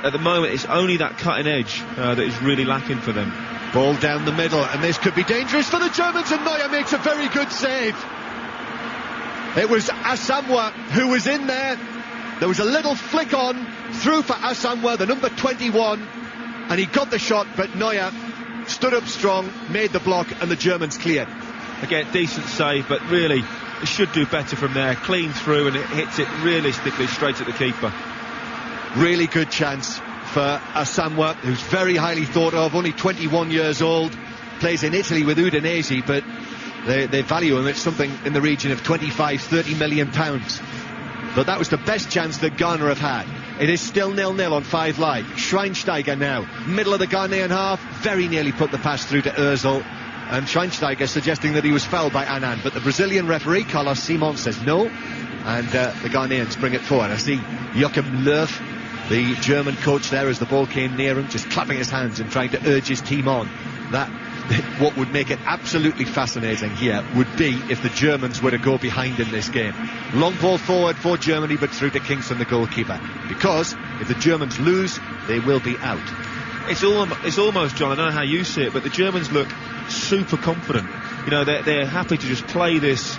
At the moment, it's only that cutting edge that is really lacking for them. Ball down the middle, and this could be dangerous for the Germans, and Neuer makes a very good save. It was Asamoah who was in there. There was a little flick on through for Asamoah, the number 21, and he got the shot, but Neuer stood up strong, made the block, and the Germans cleared. Again, decent save, but really it should do better from there. Clean through, and it hits it realistically straight at the keeper. Really good chance for Asamoah, who's very highly thought of, only 21 years old, plays in Italy with Udinese, but they value him at something in the region of 25-30 million pounds. But that was the best chance that Ghana have had. It is still 0-0 on 5 Live. Schweinsteiger now, middle of the Ghanaian half, very nearly put the pass through to Ozil, and Schweinsteiger suggesting that he was fouled by Annan, but the Brazilian referee Carlos Simon says no, and the Ghanaians bring it forward. I see Joachim Löw, the German coach there, as the ball came near him, just clapping his hands and trying to urge his team on. What would make it absolutely fascinating here would be if the Germans were to go behind in this game. Long ball forward for Germany, but through to Kingston, the goalkeeper, because if the Germans lose, they will be out. It's almost, John, I don't know how you see it, but the Germans look super confident. You know, they're happy to just play this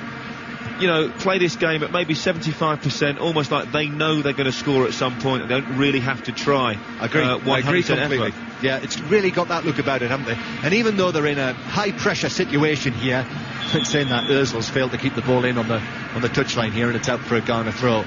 game at maybe 75%, almost like they know they're going to score at some point and they don't really have to try. I agree completely. Effort. Yeah, it's really got that look about it, haven't they? And even though they're in a high pressure situation here, saying that Ozil's failed to keep the ball in on the touchline here, and it's out for a Ghana throw.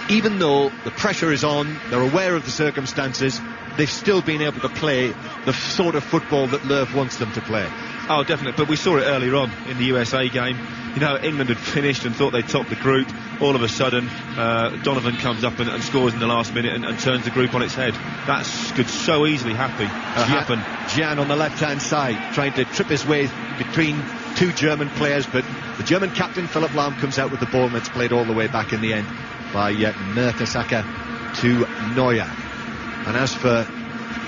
Even though the pressure is on, they're aware of the circumstances, they've still been able to play the sort of football that Löw wants them to play. Oh, definitely. But we saw it earlier on in the USA game. You know, England had finished and thought they'd topped the group. All of a sudden, Donovan comes up and scores in the last minute and turns the group on its head. That could so easily happen. Gian on the left-hand side, trying to trip his way between two German players, but the German captain, Philipp Lahm, comes out with the ball, and it's played all the way back in the end by Mertesacker to Neuer. And as for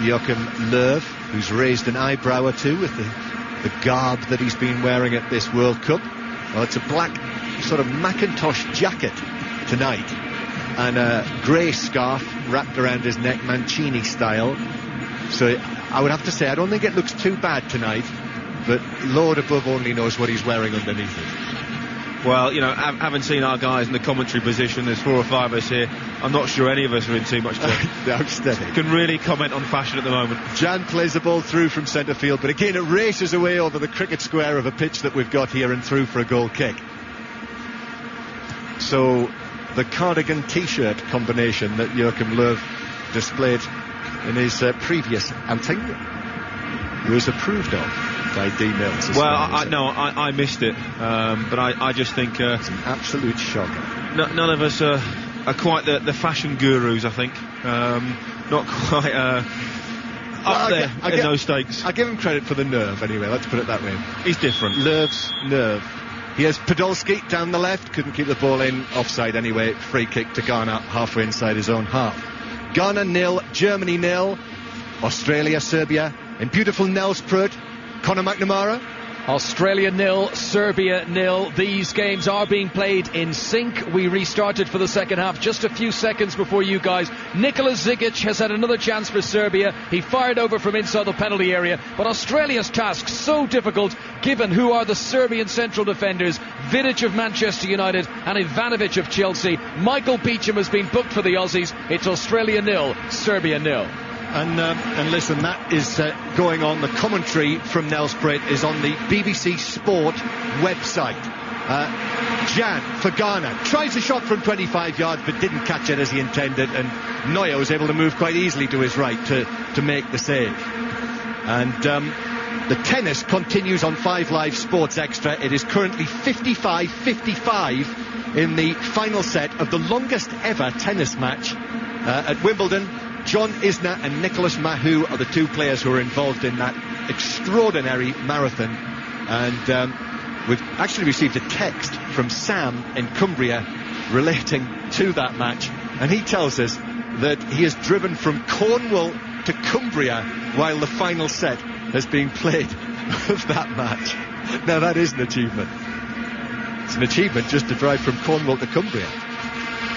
Joachim Löw, who's raised an eyebrow or two with the garb that he's been wearing at this World Cup, well, it's a black sort of Macintosh jacket tonight and a grey scarf wrapped around his neck, Mancini style. So I would have to say I don't think it looks too bad tonight, but Lord above only knows what he's wearing underneath it. Well, you know, having seen our guys in the commentary position, there's 4 or 5 of us here, I'm not sure any of us are in too much can really comment on fashion at the moment. Jan plays the ball through from centre field, but again it races away over the cricket square of a pitch that we've got here and through for a goal kick. So the cardigan t-shirt combination that Joachim Löw displayed in his previous outing was approved of by D. Mills. Well, I missed it, but I just think it's an absolute shocker. None of us are quite the fashion gurus, I think. Not quite up there in those stakes. I give him credit for the nerve anyway, let's put it that way. He's different. Löw's nerve. Here's Podolski down the left, couldn't keep the ball in, offside anyway, free kick to Ghana halfway inside his own half. Ghana 0, Germany 0, Australia, Serbia in beautiful Nelspruit. Conor McNamara Australia 0, Serbia 0. These games are being played in sync. We restarted for the second half just a few seconds before you guys. Nikola Zigic has had another chance for Serbia. He fired over from inside the penalty area, but Australia's task so difficult given who are the Serbian central defenders, Vidic of Manchester United and Ivanovic of Chelsea. Michael Beecham has been booked for the Aussies. It's Australia 0, Serbia 0. And listen, that is going on. The commentary from Nelspruit is on the BBC Sport website. Jan for Ghana tries a shot from 25 yards but didn't catch it as he intended, and Neuer was able to move quite easily to his right to make the save. And the tennis continues on 5 Live Sports Extra. It is currently 55-55 in the final set of the longest ever tennis match at Wimbledon. John Isner and Nicholas Mahut are the two players who are involved in that extraordinary marathon. And we've actually received a text from Sam in Cumbria relating to that match. And he tells us that he has driven from Cornwall to Cumbria while the final set has been played of that match. Now that is an achievement. It's an achievement just to drive from Cornwall to Cumbria.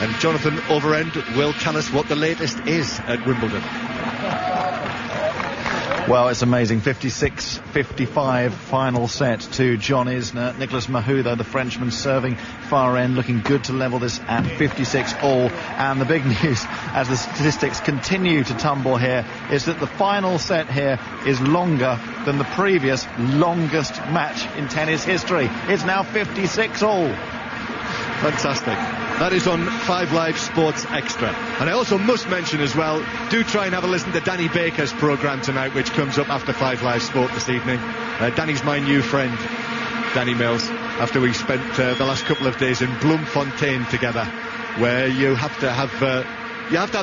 And Jonathan Overend will tell us what the latest is at Wimbledon. Well, it's amazing. 56-55 final set to John Isner. Nicholas Mahut, though, the Frenchman, serving far end, looking good to level this at 56 all. And the big news, as the statistics continue to tumble here, is that the final set here is longer than the previous longest match in tennis history. It's now 56 all. Fantastic. That is on 5 Live Sports Extra. And I also must mention as well, do try and have a listen to Danny Baker's programme tonight, which comes up after 5 Live Sport this evening. Danny's my new friend, Danny Mills, after we spent the last couple of days in Bloemfontein together, where you have to have a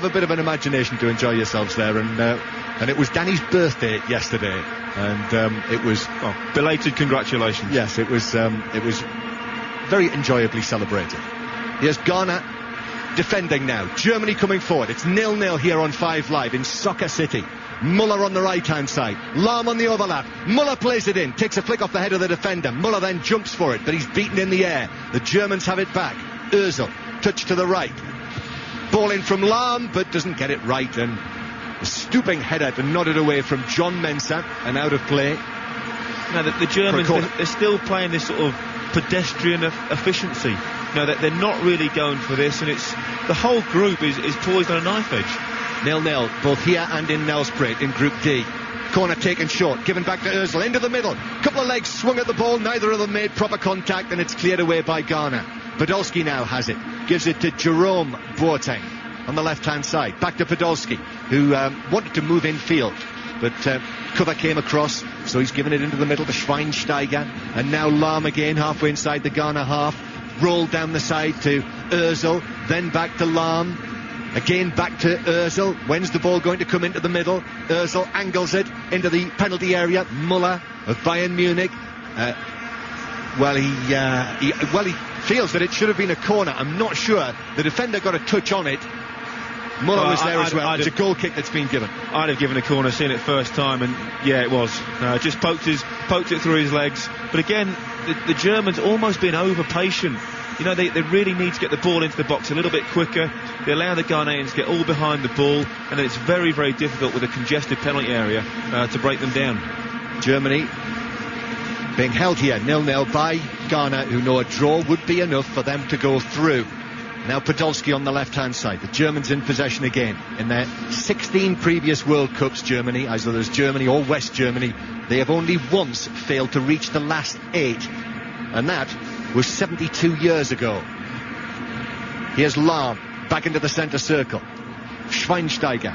bit of an imagination to enjoy yourselves there. And it was Danny's birthday yesterday, and it was belated congratulations. Yes, it was very enjoyably celebrated. Here's Ghana defending now. Germany coming forward. It's 0-0 here on 5 Live in Soccer City. Muller on the right-hand side. Lahm on the overlap. Muller plays it in. Takes a flick off the head of the defender. Muller then jumps for it, but he's beaten in the air. The Germans have it back. Ozil, touch to the right. Ball in from Lahm, but doesn't get it right. And a stooping header to nod it away from John Mensah, and out of play. Now, the Germans, they're still playing this sort of pedestrian efficiency. No, they're not really going for this, and it's the whole group is poised on a knife edge. 0-0, both here and in Nelspruit in Group D. Corner taken short, given back to Ozil, into the middle. Couple of legs swung at the ball, neither of them made proper contact, and it's cleared away by Ghana. Podolski now has it, gives it to Jerome Boateng on the left-hand side. Back to Podolski, who wanted to move infield, but cover came across, so he's given it into the middle to Schweinsteiger, and now Lahm again halfway inside the Ghana half. Rolled down the side to Ozil, then back to Lahm, again back to Ozil. When's the ball going to come into the middle? Ozil angles it into the penalty area. Muller of Bayern Munich, he feels that it should have been a corner. I'm not sure. The defender got a touch on it. Muller was there as well. It's a goal kick that's been given. I'd have given a corner, seen it first time, and yeah, it was. Just poked it through his legs. But again, the Germans almost being over patient. You know, they really need to get the ball into the box a little bit quicker. They allow the Ghanaians to get all behind the ball, and then it's very, very difficult with a congested penalty area to break them down. Germany being held here 0-0 by Ghana, who know a draw would be enough for them to go through. Now Podolski on the left-hand side. The Germans in possession again. In their 16 previous World Cups, Germany, either as Germany or West Germany, they have only once failed to reach the last 8. And that was 72 years ago. Here's Lahm, back into the centre circle. Schweinsteiger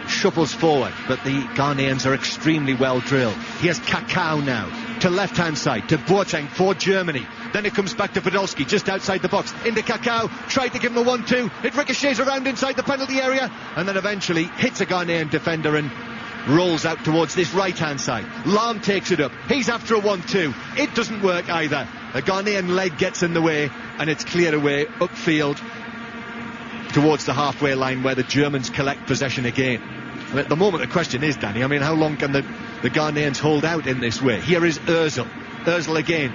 shuffles forward, but the Ghanaians are extremely well drilled. Here's Kakao now, to left-hand side, to Boateng for Germany. Then it comes back to Podolski, just outside the box. Into Kakao, tried to give him the 1-2. It ricochets around inside the penalty area, and then eventually hits a Ghanaian defender and rolls out towards this right-hand side. Lahm takes it up. He's after a 1-2. It doesn't work either. A Ghanaian leg gets in the way, and it's cleared away upfield towards the halfway line where the Germans collect possession again. And at the moment the question is, Danny, I mean, how long can the Ghanaians hold out in this way? Here is Ozil. Ozil again,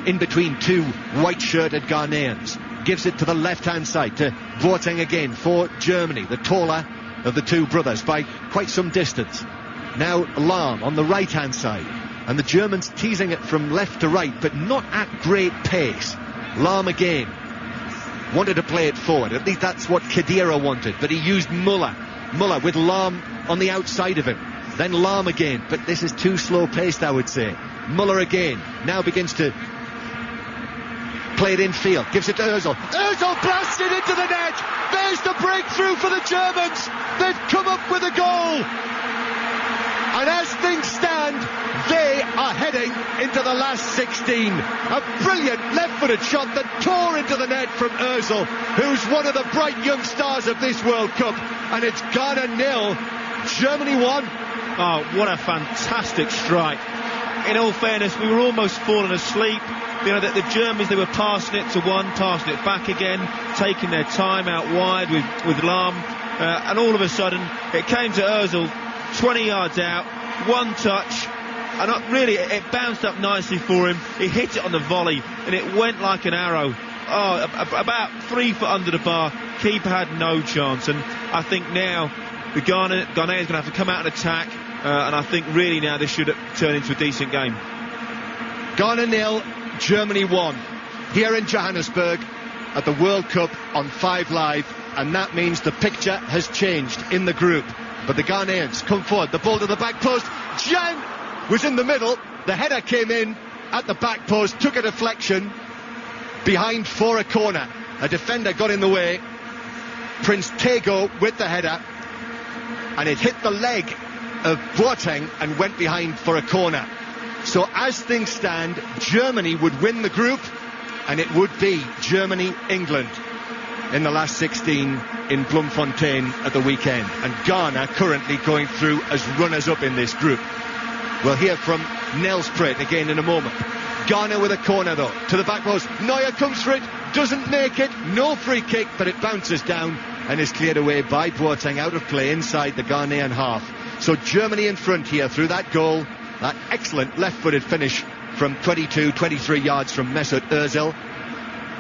in between two white-shirted Ghanaians. Gives it to the left-hand side to Boateng again for Germany, the taller of the two brothers by quite some distance. Now Lahm on the right-hand side, and the Germans teasing it from left to right, but not at great pace. Lahm again wanted to play it forward. At least that's what Khedira wanted, but he used Muller with Lahm on the outside of him. Then Lahm again, but this is too slow-paced, I would say. Muller again now begins to play it in field, gives it to Ozil. Ozil blasts it into the net. There's the breakthrough for the Germans. They've come up with a goal. And as things stand, they are heading into the last 16. A brilliant left-footed shot that tore into the net from Ozil, who's one of the bright young stars of this World Cup. And it's Ghana 0, Germany 1. Oh, what a fantastic strike. In all fairness, we were almost falling asleep. You know, that the Germans, they were passing it to one, passing it back again, taking their time out wide with Lahm. And all of a sudden, it came to Ozil, 20 yards out, one touch, and really it bounced up nicely for him. He hit it on the volley, and it went like an arrow. Oh, about 3 foot under the bar. Keeper had no chance, and I think now the Ghanaians are going to have to come out and attack, and I think really now this should turn into a decent game. Ghana 0, Germany 1, here in Johannesburg at the World Cup on 5 Live, and that means the picture has changed in the group. But the Ghanaians come forward, the ball to the back post. Jan was in the middle, the header came in at the back post, took a deflection behind for a corner. A defender got in the way, Prince Tego with the header, and it hit the leg of Boateng and went behind for a corner. So as things stand, Germany would win the group, and it would be Germany-England in the last 16 in Bloemfontein at the weekend. And Ghana currently going through as runners-up in this group. We'll hear from Nelspruit again in a moment. Ghana with a corner though, to the back post. Neuer comes for it, doesn't make it, no free kick, but it bounces down and is cleared away by Boateng, out of play inside the Ghanaian half. So Germany in front here through that goal, that excellent left-footed finish from 23 yards from Mesut Ozil.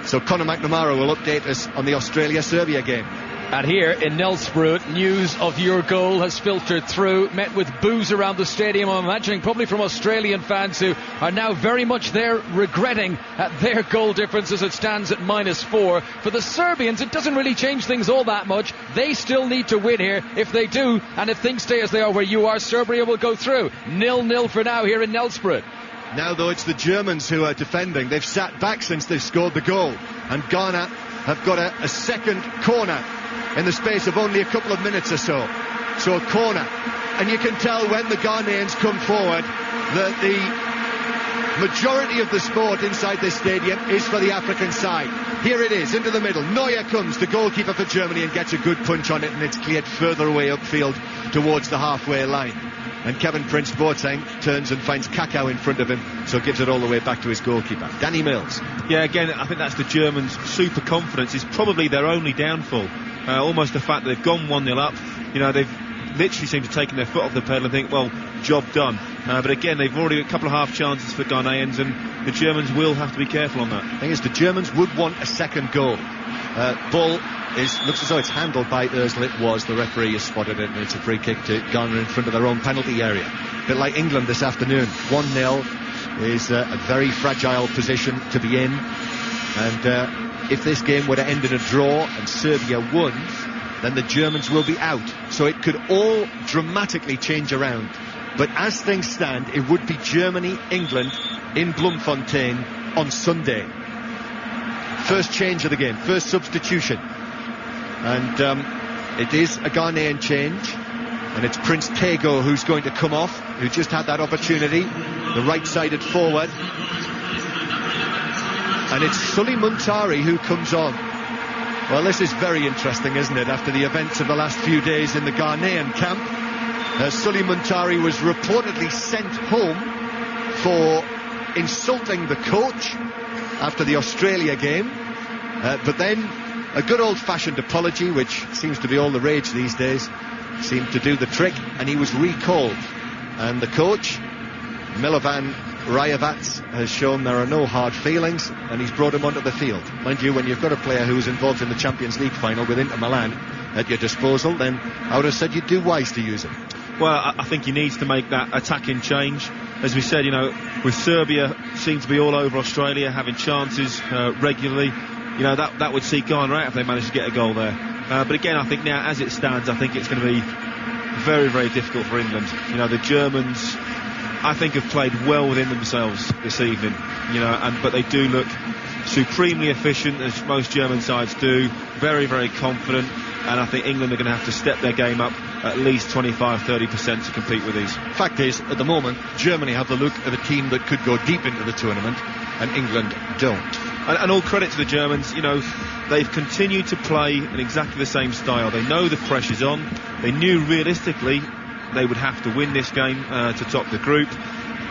So Conor McNamara will update us on the Australia-Serbia game. And here in Nelspruit, news of your goal has filtered through, met with boos around the stadium, I'm imagining probably from Australian fans who are now very much there regretting at their goal difference as it stands at -4. For the Serbians, it doesn't really change things all that much. They still need to win here. If they do, and if things stay as they are where you are, Serbia will go through. 0-0 for now here in Nelspruit. Now, though, it's the Germans who are defending. They've sat back since they've scored the goal. And Ghana have got a second corner in the space of only a couple of minutes or so. So a corner. And you can tell when the Ghanaians come forward that the majority of the sport inside this stadium is for the African side. Here it is, into the middle. Neuer comes, the goalkeeper for Germany, and gets a good punch on it, and it's cleared further away upfield towards the halfway line. And Kevin Prince Boateng turns and finds Kakao in front of him, so gives it all the way back to his goalkeeper, Danny Mills. Yeah, again, I think that's the Germans' super confidence is probably their only downfall. Almost the fact that they've gone 1-0 up. You know, they've literally seemed to have taken their foot off the pedal and think, well, job done. But again, they've already got a couple of half chances for Ghanaians, and the Germans will have to be careful on that. The thing is, the Germans would want a second goal. Ball looks as though it's handled by Ozil. It was. The referee has spotted it, and it's a free kick to Ghana in front of their own penalty area. A bit like England this afternoon. 1-0 is a very fragile position to be in, and if this game were to end in a draw and Serbia won, then the Germans will be out. So it could all dramatically change around. But as things stand, it would be Germany-England in Bloemfontein on Sunday. First change of the game, first substitution. And it is a Ghanaian change. And it's Prince Tego who's going to come off, who just had that opportunity. The right-sided forward. And it's Sully Muntari who comes on. Well, this is very interesting, isn't it, after the events of the last few days in the Ghanaian camp. Sully Muntari was reportedly sent home for insulting the coach after the Australia game. But then a good old-fashioned apology, which seems to be all the rage these days, seemed to do the trick, and he was recalled. And the coach, Milovan Rayevats has shown there are no hard feelings, and he's brought him onto the field. Mind you, when you've got a player who's involved in the Champions League final with Inter Milan at your disposal, then I would have said you'd do wise to use him. Well, I think he needs to make that attacking change. As we said, with Serbia seems to be all over Australia, having chances regularly. That would see Ghana out if they manage to get a goal there. But again, I think now, as it stands, I think it's going to be very, very difficult for England. The Germans, I think, have played well within themselves this evening. But they do look supremely efficient, as most German sides do. Very, very confident. And I think England are going to have to step their game up at least 25-30% to compete with these. Fact is, at the moment, Germany have the look of a team that could go deep into the tournament, and England don't. And all credit to the Germans. They've continued to play in exactly the same style. They know the pressure's on. They knew realistically they would have to win this game to top the group.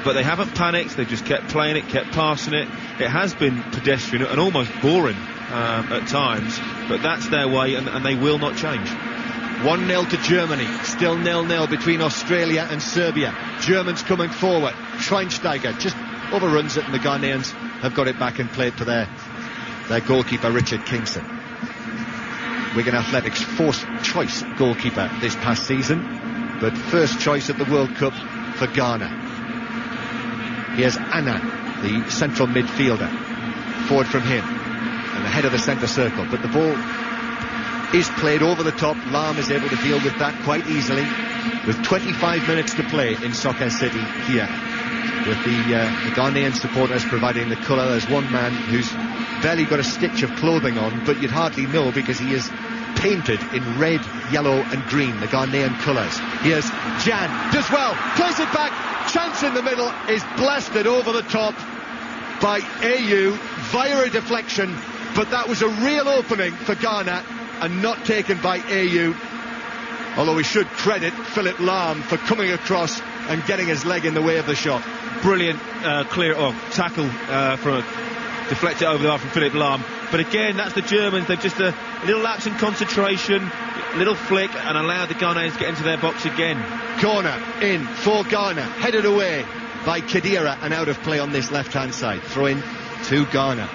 But they haven't panicked. They've just kept playing it, kept passing it. It has been pedestrian and almost boring at times, but that's their way, and they will not change. 1-0 to Germany, still 0-0 between Australia and Serbia. Germans coming forward. Schweinsteiger just overruns it, and the Ghanaians have got it back and played to their goalkeeper, Richard Kingson. Wigan Athletics' fourth choice goalkeeper this past season, but first choice at the World Cup for Ghana. Here's Annan, the central midfielder. Forward from him, and ahead of the centre circle, but the ball is played over the top. Lam is able to deal with that quite easily, with 25 minutes to play in Soccer City here, with the Ghanaian supporters providing the colour. There's one man who's barely got a stitch of clothing on, but you'd hardly know because he is painted in red, yellow and green, the Ghanaian colours. Here's Jan, does well, plays it back, chance in the middle, is blasted over the top by AU via a deflection, but that was a real opening for Ghana and not taken by AU, although we should credit Philip Lahm for coming across and getting his leg in the way of the shot. Brilliant tackle deflected over the bar from Philip Lahm. But again, that's the Germans. They've just a little lapse in concentration, little flick, and allowed the Ghanaians to get into their box again. Corner in for Ghana, headed away by Khedira and out of play on this left-hand side. Throw in to Ghana.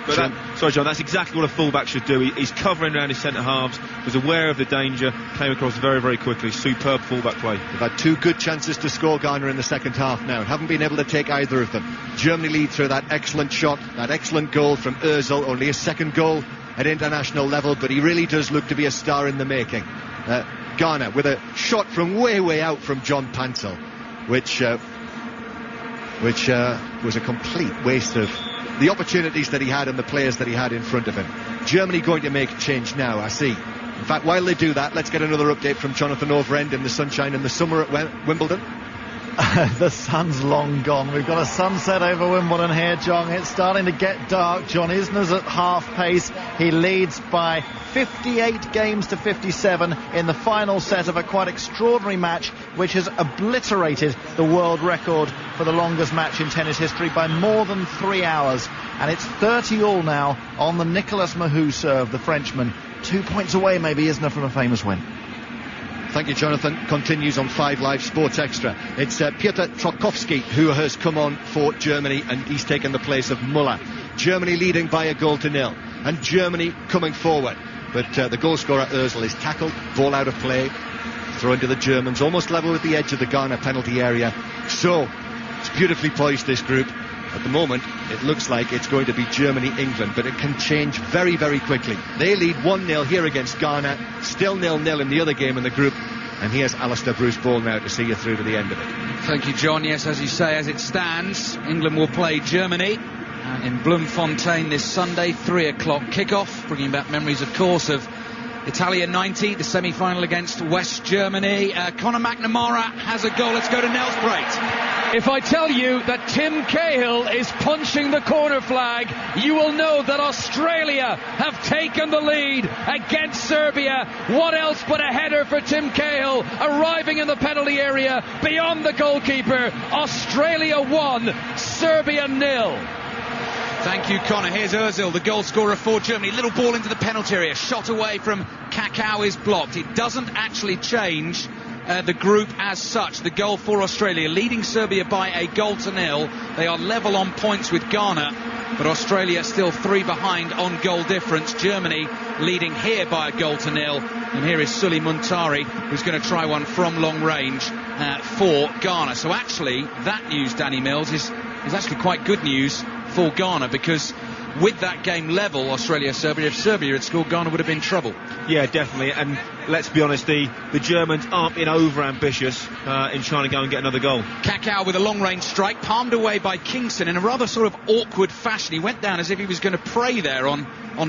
But sorry, John, that's exactly what a fullback should do. He's covering around his centre halves, was aware of the danger, came across very, very quickly. Superb fullback play. They've had two good chances to score, Ghana, in the second half now, and haven't been able to take either of them. Germany lead through that excellent shot, that excellent goal from Ozil, only his second goal at international level, but he really does look to be a star in the making. Ghana with a shot from way out from John Pansel, which was a complete waste of the opportunities that he had and the players that he had in front of him. Germany going to make a change now, I see. In fact, while they do that, let's get another update from Jonathan Overend in the sunshine in the summer at Wimbledon. The sun's long gone. We've got a sunset over Wimbledon here, John. It's starting to get dark. John Isner's at half pace. He leads by 58 games to 57 in the final set of a quite extraordinary match which has obliterated the world record for the longest match in tennis history by more than 3 hours. And it's 30-all now on the Nicolas Mahut serve, the Frenchman. 2 points away, maybe, Isner, from a famous win. Thank you, Jonathan. Continues on 5 Live Sports Extra. It's Piotr Trokowski who has come on for Germany, and he's taken the place of Muller. Germany leading by 1-0, and Germany coming forward. But the goal scorer Ozil is tackled, ball out of play, thrown to the Germans, almost level with the edge of the Ghana penalty area. So it's beautifully poised, this group. At the moment, it looks like it's going to be Germany-England, but it can change very, very quickly. They lead 1-0 here against Ghana, still 0-0 in the other game in the group. And here's Alistair Bruce Ball now to see you through to the end of it. Thank you, John. Yes, as you say, as it stands, England will play Germany in Bloemfontein this Sunday, 3 o'clock kickoff, bringing back memories, of course, of Italia 90, the semi-final against West Germany. Conor McNamara has a goal. Let's go to Nelsbrate. If I tell you that Tim Cahill is punching the corner flag, you will know that Australia have taken the lead against Serbia. What else but a header for Tim Cahill, arriving in the penalty area beyond the goalkeeper. Australia 1, Serbia 0. Thank you, Connor. Here's Ozil, the goal scorer for Germany. Little ball into the penalty area, shot away from Kakao is blocked. It doesn't actually change the group as such. The goal for Australia, leading Serbia by a 1-0. They are level on points with Ghana, but Australia still 3 behind on goal difference. Germany leading here by a 0-0. And here is Suli Muntari, who's going to try one from long range for Ghana. So actually, that news, Danny Mills, is actually quite good news for Ghana, because with that game level, Australia-Serbia, if Serbia had scored, Ghana would have been in trouble. Yeah, definitely. And let's be honest, the Germans aren't being over-ambitious in trying to go and get another goal. Kaká with a long-range strike, palmed away by Kingston in a rather sort of awkward fashion. He went down as if he was going to pray there on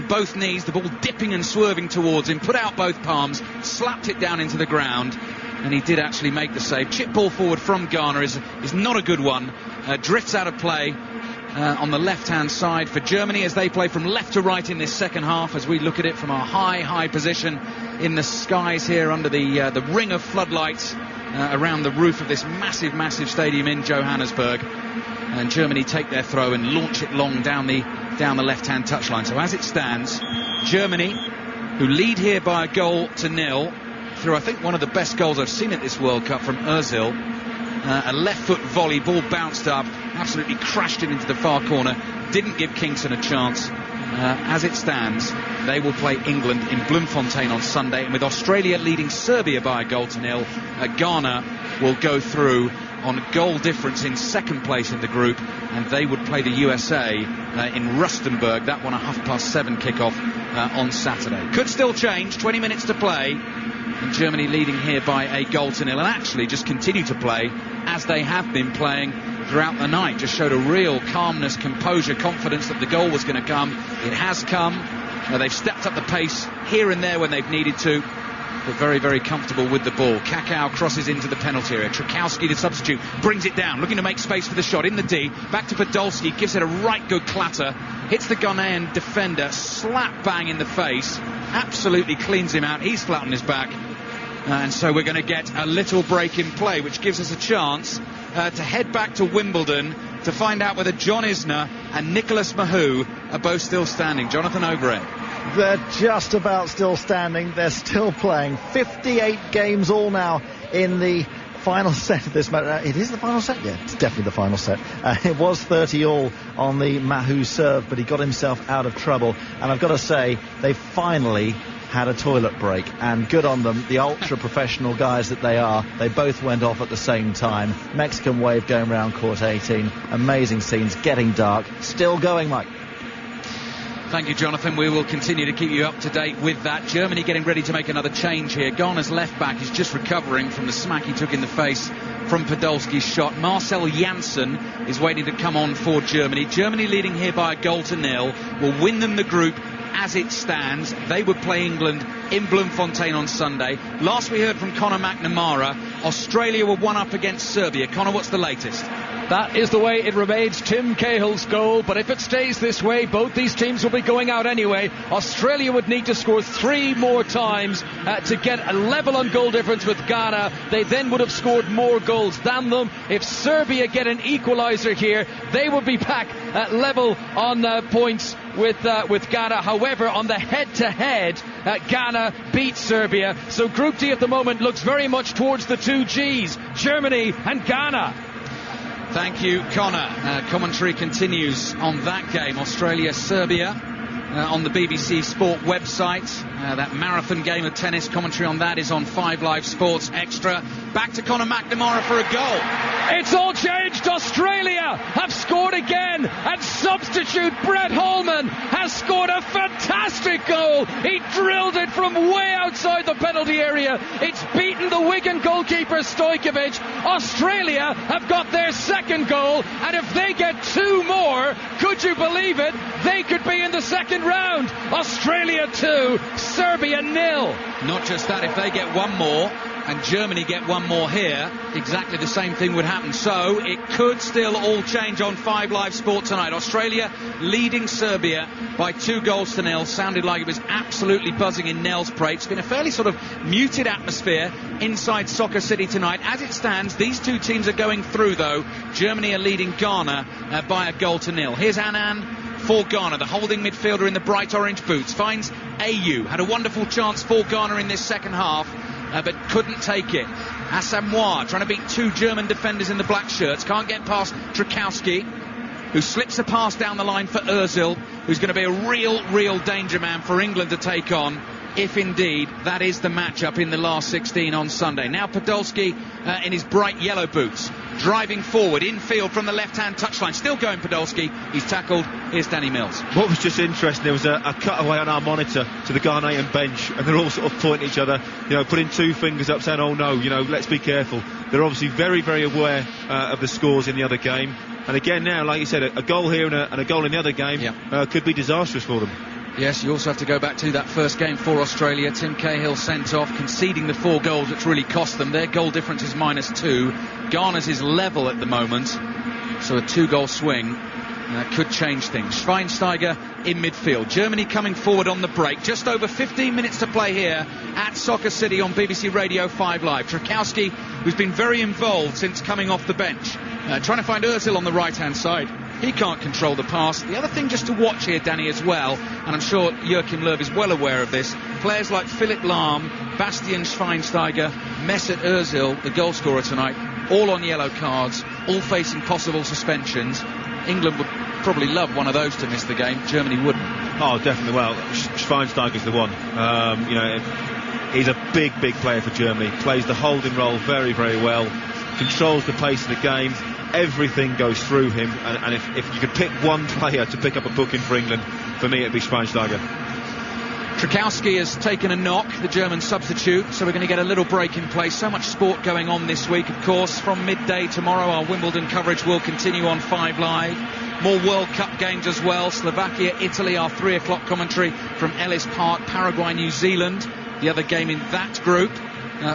both knees, the ball dipping and swerving towards him, put out both palms, slapped it down into the ground, and he did actually make the save. Chip ball forward from Ghana is not a good one. Drifts out of play on the left-hand side for Germany as they play from left to right in this second half, as we look at it from our high position in the skies here under the ring of floodlights around the roof of this massive stadium in Johannesburg. And Germany take their throw and launch it long down the left-hand touchline. So as it stands, Germany, who lead here by a 0-0 through, I think, one of the best goals I've seen at this World Cup from Ozil. A left-foot volley, ball bounced up, absolutely crashed it into the far corner, didn't give Kingston a chance. As it stands, they will play England in Bloemfontein on Sunday, and with Australia leading Serbia by a 0-0, Ghana will go through on goal difference in second place in the group, and they would play the USA in Rustenburg. That one a 7:30 kickoff on Saturday. Could still change, 20 minutes to play, and Germany leading here by a 0-0, and actually just continue to play as they have been playing throughout the night. Just showed a real calmness, composure, confidence that the goal was going to come. It has come. They've stepped up the pace here and there when they've needed to, but very comfortable with the ball. Kaká crosses into the penalty area. Trukowski, the substitute, brings it down, looking to make space for the shot in the D. Back to Podolski, gives it a right good clatter, hits the Ghanaian defender slap bang in the face, absolutely cleans him out. He's flat on his back. And so we're going to get a little break in play, which gives us a chance to head back to Wimbledon to find out whether John Isner and Nicholas Mahut are both still standing. Jonathan Overend. They're just about still standing. They're still playing. 58 games all now in the final set of this match. It is the final set? Yeah, it's definitely the final set. It was 30 all on the Mahut serve, but he got himself out of trouble. And I've got to say, they finally had a toilet break, and good on them, the ultra-professional guys that they are. They both went off at the same time. Mexican wave going around court 18. Amazing scenes, getting dark. Still going, Mike. Thank you, Jonathan. We will continue to keep you up to date with that. Germany getting ready to make another change here. Ghana's left back is just recovering from the smack he took in the face from Podolski's shot. Marcel Janssen is waiting to come on for Germany. Germany leading here by a 0-0 will win them the group as it stands. They would play England in Bloemfontein on Sunday. Last we heard from Conor McNamara, Australia were 1-up against Serbia. Conor, what's the latest? That is the way it remains. Tim Cahill's goal, but if it stays this way, both these teams will be going out anyway. Australia would need to score 3 more times to get a level on goal difference with Ghana. They then would have scored more goals than them. If Serbia get an equaliser here, they would be back at level on points with Ghana. However, on the head-to-head, Ghana beat Serbia. So Group D at the moment looks very much towards the 2 Gs, Germany and Ghana. Thank you, Connor. Commentary continues on that game, Australia-Serbia, on the BBC Sport website. That marathon game of tennis, commentary on that is on 5 Live Sports Extra. Back to Conor McNamara for a goal. It's all changed. Australia have scored again, and substitute Brett Holman has scored a fantastic goal. He drilled it from way outside the penalty area. It's beaten the Wigan goalkeeper Stojkovic. Australia have got their second goal, and if they get 2 more, could you believe it, they could be in the second round. Australia 2, Serbia 0. Not just that, if they get 1 more and Germany get 1 more here, exactly the same thing would happen. So it could still all change on 5 Live Sport tonight. Australia leading Serbia by 2-0. Sounded like it was absolutely buzzing in Nels Prate. It's been a fairly sort of muted atmosphere inside Soccer City tonight. As it stands, these 2 teams are going through, though. Germany are leading Ghana by a 0-0. Here's Annan for Ghana, the holding midfielder in the bright orange boots. Finds Ayew. Had a wonderful chance for Ghana in this second half. but couldn't take it. Asamoah trying to beat two German defenders in the black shirts, can't get past Trukowski, who slips a pass down the line for Ozil, who's going to be a real danger man for England to take on, if indeed that is the matchup in the last 16 on Sunday. Now Podolski in his bright yellow boots, driving forward, infield from the left-hand touchline. Still going Podolski, he's tackled. Here's Danny Mills. What was just interesting, there was a cutaway on our monitor to the Ghanaian bench, and they're all sort of pointing at each other, putting two fingers up saying, oh no, let's be careful. They're obviously very aware of the scores in the other game. And again now, like you said, a goal here and a goal in the other game could be disastrous for them. Yes, you also have to go back to that first game for Australia. Tim Cahill sent off, conceding the 4 goals, which really cost them. Their goal difference is -2. Ghana's is level at the moment, so a 2-goal swing could change things. Schweinsteiger in midfield. Germany coming forward on the break. Just over 15 minutes to play here at Soccer City on BBC Radio 5 Live. Trukowski, who's been very involved since coming off the bench, trying to find Ozil on the right-hand side. He can't control the pass. The other thing just to watch here, Danny, as well, and I'm sure Joachim Löw is well aware of this, players like Philipp Lahm, Bastian Schweinsteiger, Mesut Ozil, the goal scorer tonight, all on yellow cards, all facing possible suspensions. England would probably love one of those to miss the game. Germany wouldn't. Oh, definitely. Well, Schweinsteiger's the one. He's a big player for Germany. Plays the holding role very well. Controls the pace of the game. Everything goes through him. And if you could pick one player to pick up a booking for England, for me it'd be Schweinsteiger. Trukowski has taken a knock, the German substitute, so we're going to get a little break in place. So much sport going on this week, of course. From midday tomorrow, our Wimbledon coverage will continue on 5 Live. More World Cup games as well. Slovakia, Italy, our 3 o'clock commentary from Ellis Park. Paraguay, New Zealand, the other game in that group.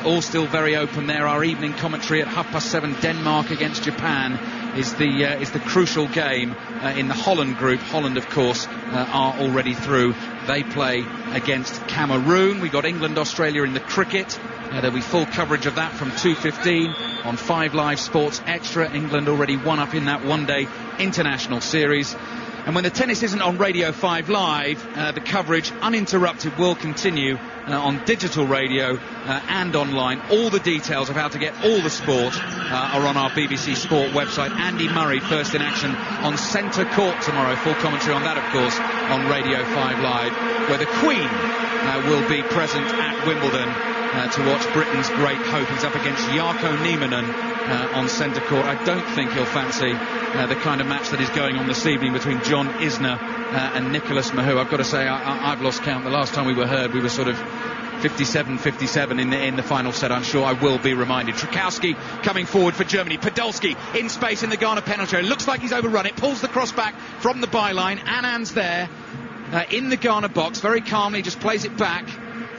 All still very open there. Our evening commentary at 7:30, Denmark against Japan, is the crucial game in the Holland group. Holland, of course, are already through. They play against Cameroon. We got England, Australia in the cricket. There'll be full coverage of that from 2:15 on 5 Live Sports Extra. England already one up in that one-day international series. And when the tennis isn't on Radio 5 Live, the coverage uninterrupted will continue on digital radio and online. All the details of how to get all the sport are on our BBC Sport website. Andy Murray first in action on Centre Court tomorrow. Full commentary on that, of course, on Radio 5 Live, where the Queen will be present at Wimbledon to watch Britain's great hope. He's up against Jarkko Nieminen on Centre Court. I don't think he'll fancy the kind of match that is going on this evening between John Isner and Nicholas Mahut. I've got to say, I've lost count. The last time we were heard, we were sort of 57-57 in the final set. I'm sure I will be reminded. Trukowski coming forward for Germany. Podolski in space in the Ghana penalty area. Looks like he's overrun it. Pulls the cross back from the byline. Anand's there in the Ghana box. Very calmly just plays it back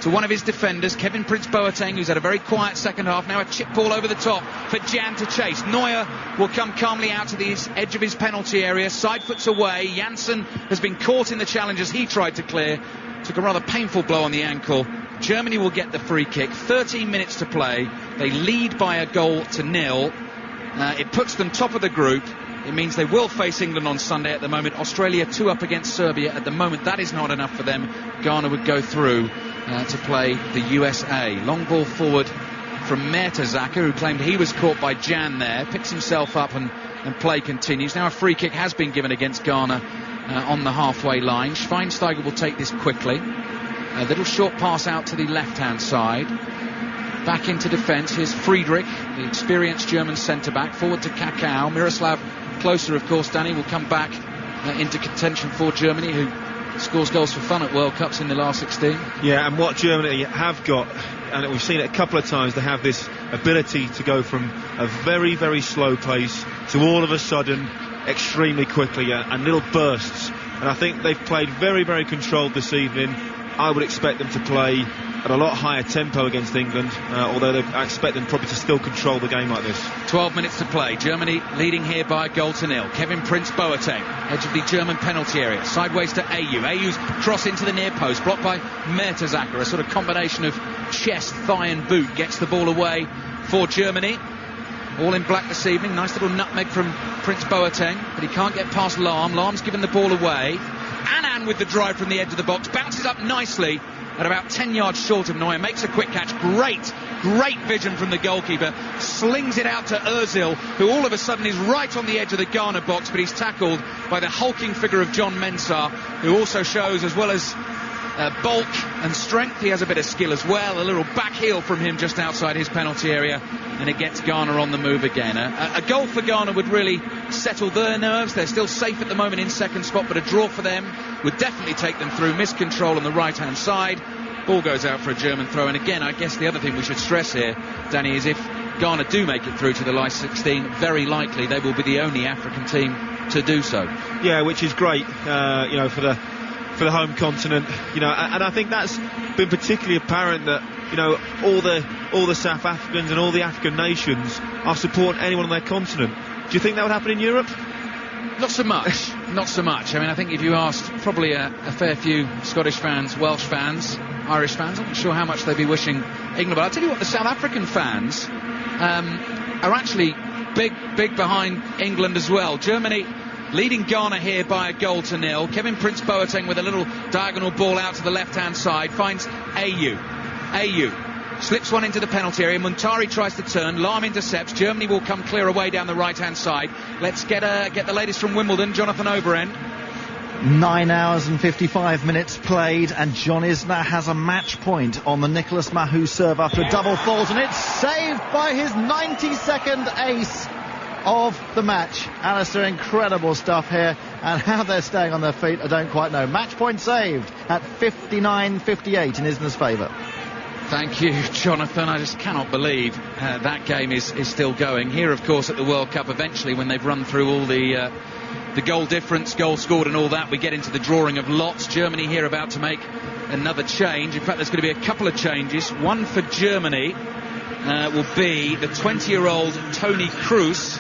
to one of his defenders, Kevin Prince Boateng, who's had a very quiet second half. Now a chip ball over the top for Jan to chase. Neuer will come calmly out to the edge of his penalty area. Side foots away. Janssen has been caught in the challenge as he tried to clear. Took a rather painful blow on the ankle. Germany will get the free kick. 13 minutes to play. They lead by 1-0. It puts them top of the group. It means they will face England on Sunday at the moment. Australia 2 up against Serbia at the moment. That is not enough for them. Ghana would go through to play the USA. Long ball forward from Mertesacker, who claimed he was caught by Jan there. Picks himself up and play continues. Now a free kick has been given against Ghana on the halfway line. Schweinsteiger will take this quickly. A little short pass out to the left-hand side. Back into defence. Here's Friedrich, the experienced German centre-back. Forward to Kakao. Miroslav Klose, of course, Danny, will come back into contention for Germany, who scores goals for fun at World Cups in the last 16. Yeah, and what Germany have got, and we've seen it a couple of times, they have this ability to go from a very slow pace to all of a sudden extremely quickly and little bursts. And I think they've played very controlled this evening. I would expect them to play at a lot higher tempo against England, although I expect them probably to still control the game like this. 12 minutes to play. Germany leading here by 1-0. Kevin Prince Boateng, edge of the German penalty area. Sideways to Ayew. Ayew's cross into the near post, blocked by Mertesacker. A sort of combination of chest, thigh and boot gets the ball away for Germany. All in black this evening. Nice little nutmeg from Prince Boateng, but he can't get past Lahm. Lahm's given the ball away. Anand with the drive from the edge of the box. Bounces up nicely at about 10 yards short of Neuer. Makes a quick catch. Great Great vision from the goalkeeper, slings it out to Ozil, who all of a sudden is right on the edge of the Ghana box, but he's tackled by the hulking figure of John Mensah, who also shows, as well as bulk and strength, he has a bit of skill as well. A little back heel from him just outside his penalty area, and it gets Ghana on the move again. A goal for Ghana would really settle their nerves. They're still safe at the moment in second spot, but a draw for them would definitely take them through. Miscontrol on the right-hand side. Ball goes out for a German throw, and again, I guess the other thing we should stress here, Danny, is if Ghana do make it through to the last 16, very likely they will be the only African team to do so. Yeah, which is great, for the home continent, and I think that's been particularly apparent that all the South Africans and all the African nations are supporting anyone on their continent. Do you think that would happen in Europe? Not so much. Not so much. I mean, I think if you asked probably a fair few Scottish fans, Welsh fans, Irish fans, I'm not sure how much they'd be wishing England. But I'll tell you what, the South African fans are actually big behind England as well. Germany leading Ghana here by 1-0. Kevin Prince Boateng with a little diagonal ball out to the left-hand side, finds Ayew. Slips one into the penalty area. Muntari tries to turn. Lahm intercepts. Germany will come clear away down the right-hand side. Let's get the latest from Wimbledon. Jonathan Overend. 9 hours and 55 minutes played, and John Isner has a match point on the Nicholas Mahou serve after a double fault, and it's saved by his 92nd ace of the match. Alistair, incredible stuff here, and how they're staying on their feet I don't quite know. Match point saved at 59-58 in Isner's favour. Thank you, Jonathan. I just cannot believe that game is still going. Here, of course, at the World Cup, eventually, when they've run through all the goal difference, goal scored and all that, we get into the drawing of lots. Germany here about to make another change. In fact, there's going to be a couple of changes. One for Germany will be the 20-year-old Toni Kroos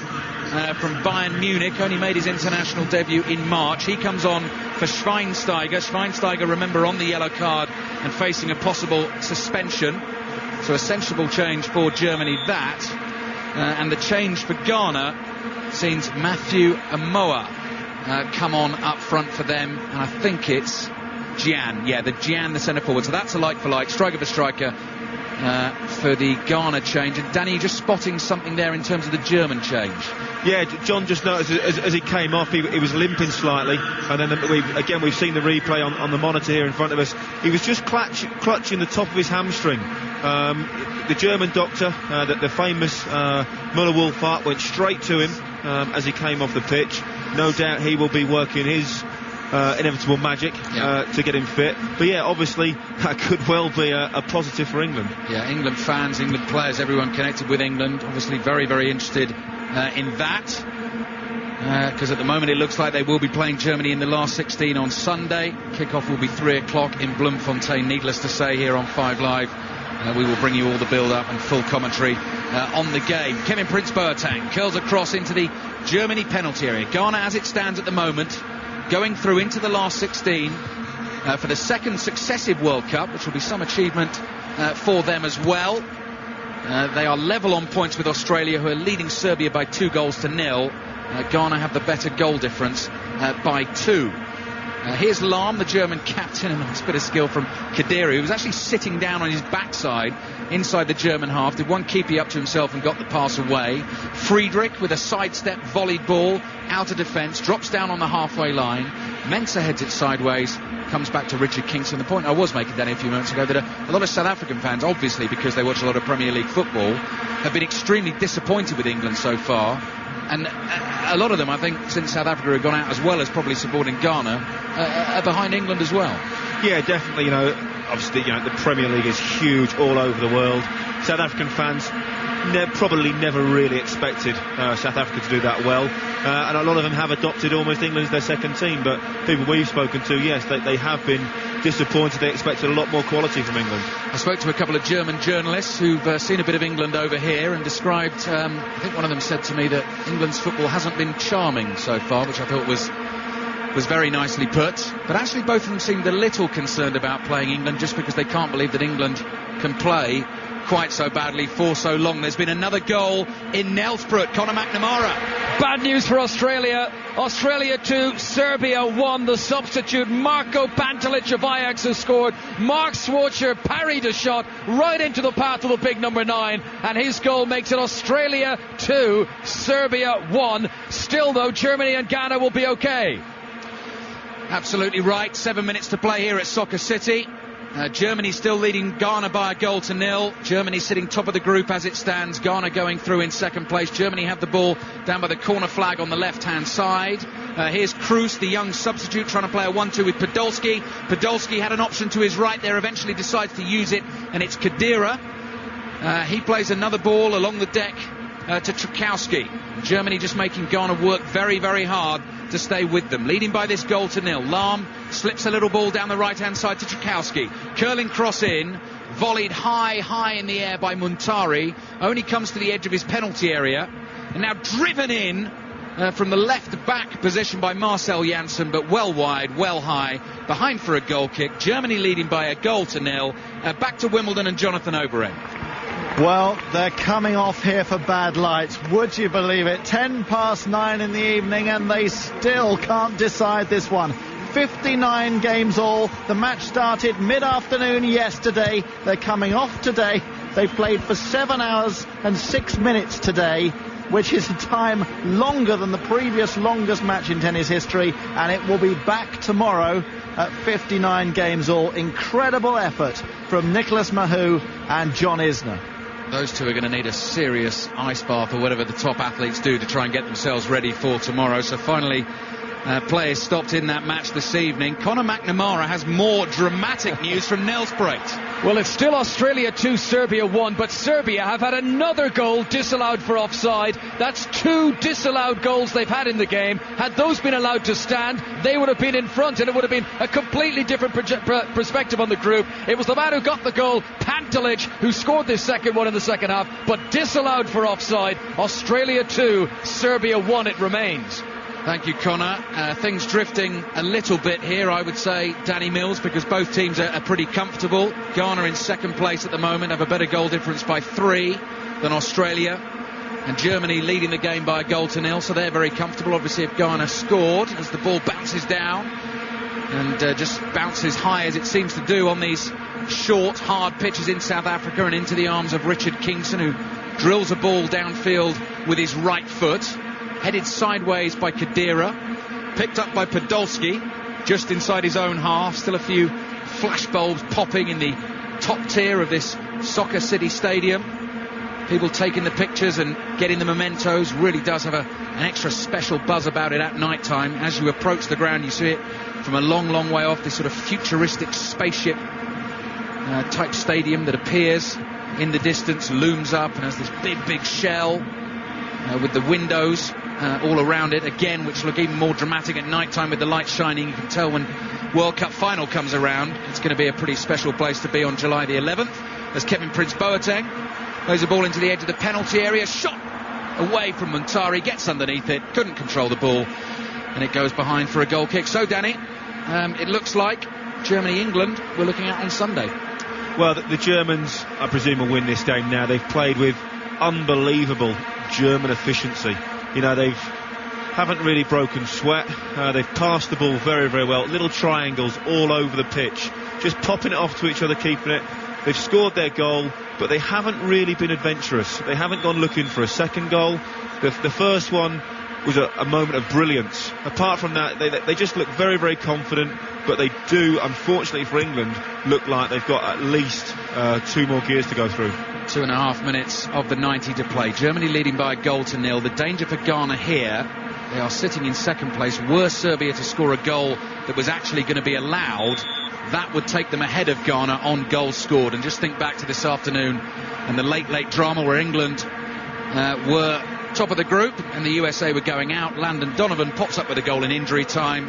from Bayern Munich. Only made his international debut in March. He comes on for Schweinsteiger. Schweinsteiger, remember, on the yellow card and facing a possible suspension. So a sensible change for Germany, that. And the change for Ghana sees Matthew Amoa come on up front for them. And I think it's Gian. Yeah, the centre forward. So that's a like for like, striker for striker. For the Ghana change. And Danny, just spotting something there in terms of the German change. Yeah, John just noticed as he came off, he was limping slightly, and then we've seen the replay on the monitor here in front of us. He was just clutching the top of his hamstring. The German doctor, the famous Müller-Wohlfahrt, went straight to him as he came off the pitch. No doubt he will be working his inevitable magic to get him fit. But yeah, obviously that could well be a positive for England. Yeah, England fans, England players, everyone connected with England, obviously very, very interested in that. Because at the moment it looks like they will be playing Germany in the last 16 on Sunday. Kickoff will be 3 o'clock in Bloemfontein. Needless to say, here on 5 Live, we will bring you all the build-up and full commentary on the game. Kevin Prince Boateng curls across into the Germany penalty area. Ghana, as it stands at the moment, going through into the last 16 for the second successive World Cup, which will be some achievement for them as well. They are level on points with Australia, who are leading Serbia by 2-0. Ghana have the better goal difference by 2. Here's Lahm, the German captain, and a nice bit of skill from Kadiri, who was actually sitting down on his backside inside the German half. Did one keepy up to himself and got the pass away. Friedrich with a sidestep volleyed ball out of defence, drops down on the halfway line. Mensah heads it sideways, comes back to Richard Kingston. The point I was making, Danny, a few moments ago, that a lot of South African fans, obviously because they watch a lot of Premier League football, have been extremely disappointed with England so far. And a lot of them, I think, since South Africa have gone out, as well as probably supporting Ghana, are behind England as well. Yeah, definitely. Obviously, the Premier League is huge all over the world. South African fans probably never really expected South Africa to do that well. And a lot of them have adopted almost England as their second team. But people we've spoken to, yes, they have been disappointed. They expected a lot more quality from England. I spoke to a couple of German journalists who've seen a bit of England over here and described, I think one of them said to me that England's football hasn't been charming so far, which I thought was very nicely put. But actually both of them seemed a little concerned about playing England, just because they can't believe that England can play quite so badly for so long. There's been another goal in Knelsbrut. Conor McNamara. Bad news for Australia. Australia 2, Serbia 1. The substitute Marko Pantelic of Ajax has scored. Mark Schwarzer parried a shot right into the path of the big number 9, and his goal makes it Australia 2, Serbia 1. Still though, Germany and Ghana will be okay. Absolutely right. 7 minutes to play here at Soccer City. Germany still leading Ghana by a goal to nil. Germany sitting top of the group as it stands. Ghana going through in second place. Germany have the ball down by the corner flag on the left-hand side. Here's Kroos, the young substitute, trying to play a 1-2 with Podolski. Podolski had an option to his right there, eventually decides to use it, and it's Khedira. He plays another ball along the deck to Trukowski. Germany just making Ghana work very, very hard to stay with them. Leading by this goal to nil. Lahm slips a little ball down the right-hand side to Trukowski. Curling cross in, volleyed high in the air by Muntari. Only comes to the edge of his penalty area. And now driven in from the left-back position by Marcel Janssen, but well wide, well high. Behind for a goal kick. Germany leading by a goal to nil. Back to Wimbledon and Jonathan Oberon. Well, they're coming off here for bad lights. Would you believe it? 9:10 in the evening, and they still can't decide this one. 59 games all. The match started mid-afternoon yesterday. They're coming off today. They've played for 7 hours and 6 minutes today, which is a time longer than the previous longest match in tennis history, and it will be back tomorrow at 59 games all. Incredible effort from Nicholas Mahut and John Isner. Those two are going to need a serious ice bath or whatever the top athletes do to try and get themselves ready for tomorrow. So finally, play is stopped in that match this evening. Conor McNamara has more dramatic news from Knelsbrut. Well, it's still Australia 2, Serbia 1, but Serbia have had another goal disallowed for offside. That's 2 disallowed goals they've had in the game. Had those been allowed to stand, they would have been in front, and it would have been a completely different perspective on the group. It was the man who got the goal, Pantelic, who scored this second one in the second half, but disallowed for offside. Australia 2, Serbia 1 it remains. Thank you, Connor. Things drifting a little bit here, I would say, Danny Mills, because both teams are pretty comfortable. Ghana in second place at the moment, have a better goal difference by 3 than Australia. And Germany leading the game by a goal to nil, so they're very comfortable. Obviously, if Ghana scored, as the ball bounces down and just bounces high as it seems to do on these short, hard pitches in South Africa and into the arms of Richard Kingston, who drills a ball downfield with his right foot. Headed sideways by Khedira, picked up by Podolski, just inside his own half. Still a few flashbulbs popping in the top tier of this Soccer City Stadium. People taking the pictures and getting the mementos. Really does have an extra special buzz about it at night time. As you approach the ground, you see it from a long, long way off. This sort of futuristic spaceship type stadium that appears in the distance, looms up and has this big, big shell with the windows all around it again, which look even more dramatic at night time with the lights shining. You can tell when World Cup final comes around, it's going to be a pretty special place to be on July the 11th. As Kevin Prince Boateng plays the ball into the edge of the penalty area, shot away from Muntari, gets underneath it, couldn't control the ball, and it goes behind for a goal kick. So Danny, it looks like Germany-England we're looking at on Sunday. Well, the Germans, I presume, will win this game now. They've played with unbelievable German efficiency. You know, they haven't really broken sweat. They've passed the ball very, very well. Little triangles all over the pitch, just popping it off to each other, keeping it. They've scored their goal, but they haven't really been adventurous. They haven't gone looking for a second goal. The first one was a moment of brilliance. Apart from that, they just look very, very confident, but they do, unfortunately for England, look like they've got at least 2 more gears to go through. 2.5 minutes of the 90 to play. Germany leading by a goal to nil. The danger for Ghana here, they are sitting in second place. Were Serbia to score a goal that was actually going to be allowed, that would take them ahead of Ghana on goals scored. And just think back to this afternoon and the late drama where England were top of the group and the USA were going out. Landon Donovan pops up with a goal in injury time.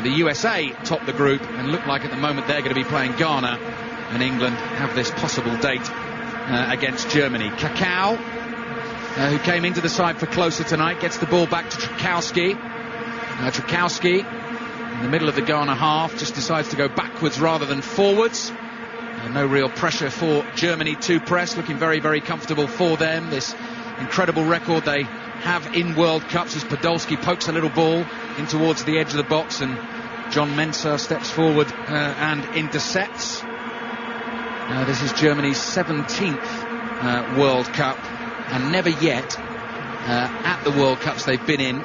The USA top the group and look like at the moment they're going to be playing Ghana, and England have this possible date against Germany. Kakao, who came into the side for closer tonight, gets the ball back to Trukowski. Trukowski, in the middle of the Ghana half, just decides to go backwards rather than forwards. No real pressure for Germany to press, looking very, very comfortable for them. This incredible record they have in World Cups as Podolski pokes a little ball in towards the edge of the box, and John Mensah steps forward and intercepts. This is Germany's 17th World Cup, and never yet at the World Cups they've been in,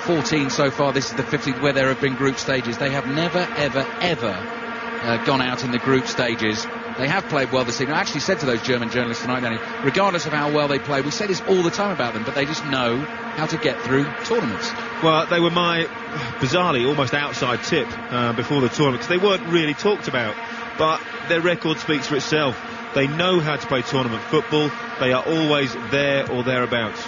14 so far, this is the 15th where there have been group stages. They have never, ever, ever gone out in the group stages. They have played well this evening. I actually said to those German journalists tonight, Danny, regardless of how well they play, we say this all the time about them, but they just know how to get through tournaments. Well, they were my, bizarrely, almost outside tip before the tournament, because they weren't really talked about, but their record speaks for itself. They know how to play tournament football. They are always there or thereabouts.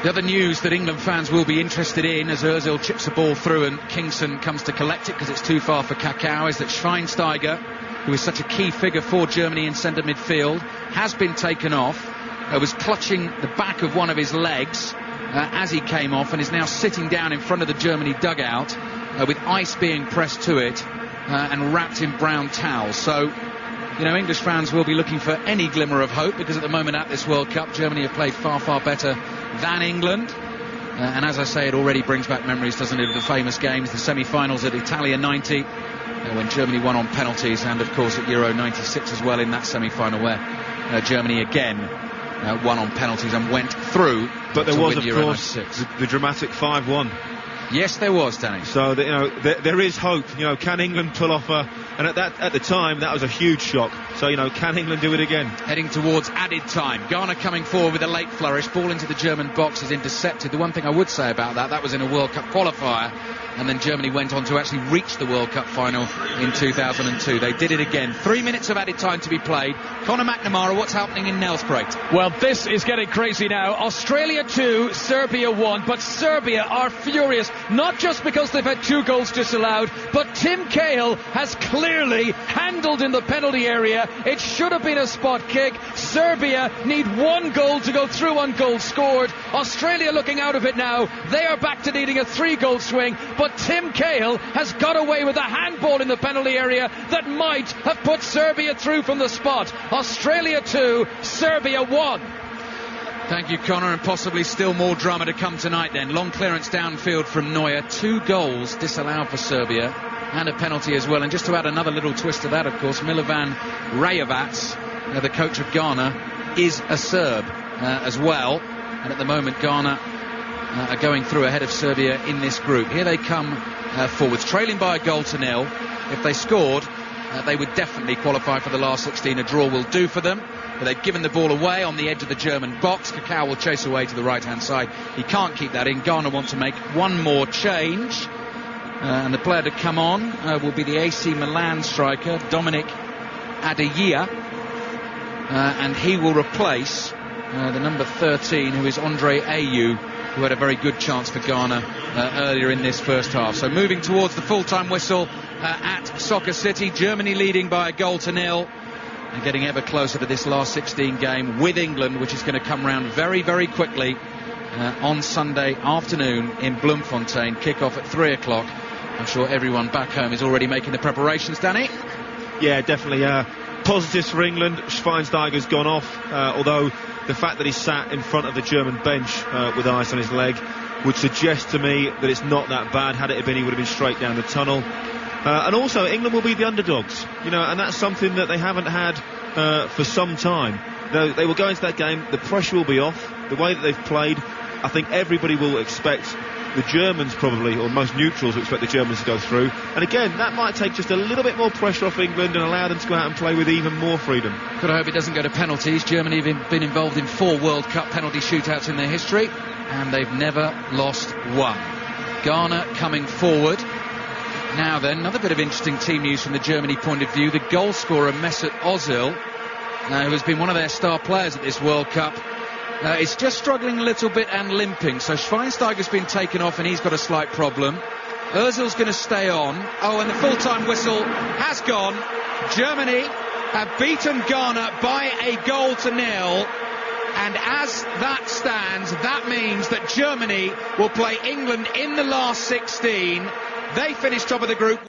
The other news that England fans will be interested in as Ozil chips the ball through and Kingston comes to collect it because it's too far for Kakao is that Schweinsteiger, who is such a key figure for Germany in centre midfield, has been taken off, was clutching the back of one of his legs as he came off, and is now sitting down in front of the Germany dugout with ice being pressed to it and wrapped in brown towels. So, you know, English fans will be looking for any glimmer of hope, because at the moment at this World Cup, Germany have played far, far better than England. And as I say, it already brings back memories, doesn't it, of the famous games, the semi-finals at Italia 90, when Germany won on penalties, and of course at Euro 96 as well in that semi-final, where Germany again won on penalties and went through. But there was, of Euro course, 96. the dramatic 5-1. Yes, there was, Danny. So that, you know, there is hope. You know, can England pull off and at the time that was a huge shock. So, you know, can England do it again? Heading towards added time. Ghana coming forward with a late flourish. Ball into the German box is intercepted. The one thing I would say about that was in a World Cup qualifier, and then Germany went on to actually reach the World Cup final in 2002. They did it again. 3 minutes of added time to be played. Conor McNamara, what's happening in Nelspruit? Well, this is getting crazy now. Australia 2, Serbia 1, but Serbia are furious, not just because they've had 2 goals disallowed, but Tim Cahill has clearly handled in the penalty area. It should have been a spot kick. Serbia need 1 goal to go through on goals scored. Australia looking out of it now. They are back to needing a 3-goal swing, but Tim Cahill has got away with a handball in the penalty area that might have put Serbia through from the spot. Australia 2, Serbia 1. Thank you, Connor, and possibly still more drama to come tonight then. Long clearance downfield from Neuer. 2 goals disallowed for Serbia, and a penalty as well. And just to add another little twist to that, of course, Milovan Rajovac, the coach of Ghana, is a Serb as well. And at the moment, Ghana are going through ahead of Serbia in this group. Here they come forwards, trailing by 1-0. If they scored, they would definitely qualify for the last 16. A draw will do for them. But they've given the ball away on the edge of the German box. Kakao will chase away to the right-hand side. He can't keep that in. Ghana want to make one more change. And the player to come on will be the AC Milan striker, Dominic Adeyia. And he will replace the number 13, who is Andre Ayew, who had a very good chance for Ghana earlier in this first half. So moving towards the full-time whistle at Soccer City. Germany leading by 1-0. And getting ever closer to this last 16 game with England, which is going to come round very, very quickly on Sunday afternoon in Bloemfontein. Kick-off at 3 o'clock. I'm sure everyone back home is already making the preparations, Danny. Yeah, definitely. Positives for England. Schweinsteiger's gone off, although the fact that he sat in front of the German bench with ice on his leg would suggest to me that it's not that bad. Had it been, he would have been straight down the tunnel. And also, England will be the underdogs, you know, and that's something that they haven't had for some time. They will go into that game, the pressure will be off. The way that they've played, I think everybody will expect the Germans probably, or most neutrals will expect the Germans to go through. And again, that might take just a little bit more pressure off England and allow them to go out and play with even more freedom. Could I hope it doesn't go to penalties. Germany have been involved in 4 World Cup penalty shootouts in their history, and they've never lost one. Ghana coming forward. Now then, another bit of interesting team news from the Germany point of view. The goal scorer Mesut Ozil, who has been one of their star players at this World Cup, is just struggling a little bit and limping. So Schweinsteiger's been taken off and he's got a slight problem. Ozil's going to stay on. Oh, and the full-time whistle has gone. Germany have beaten Ghana by 1-0. And as that stands, that means that Germany will play England in the last 16. They finish top of the group.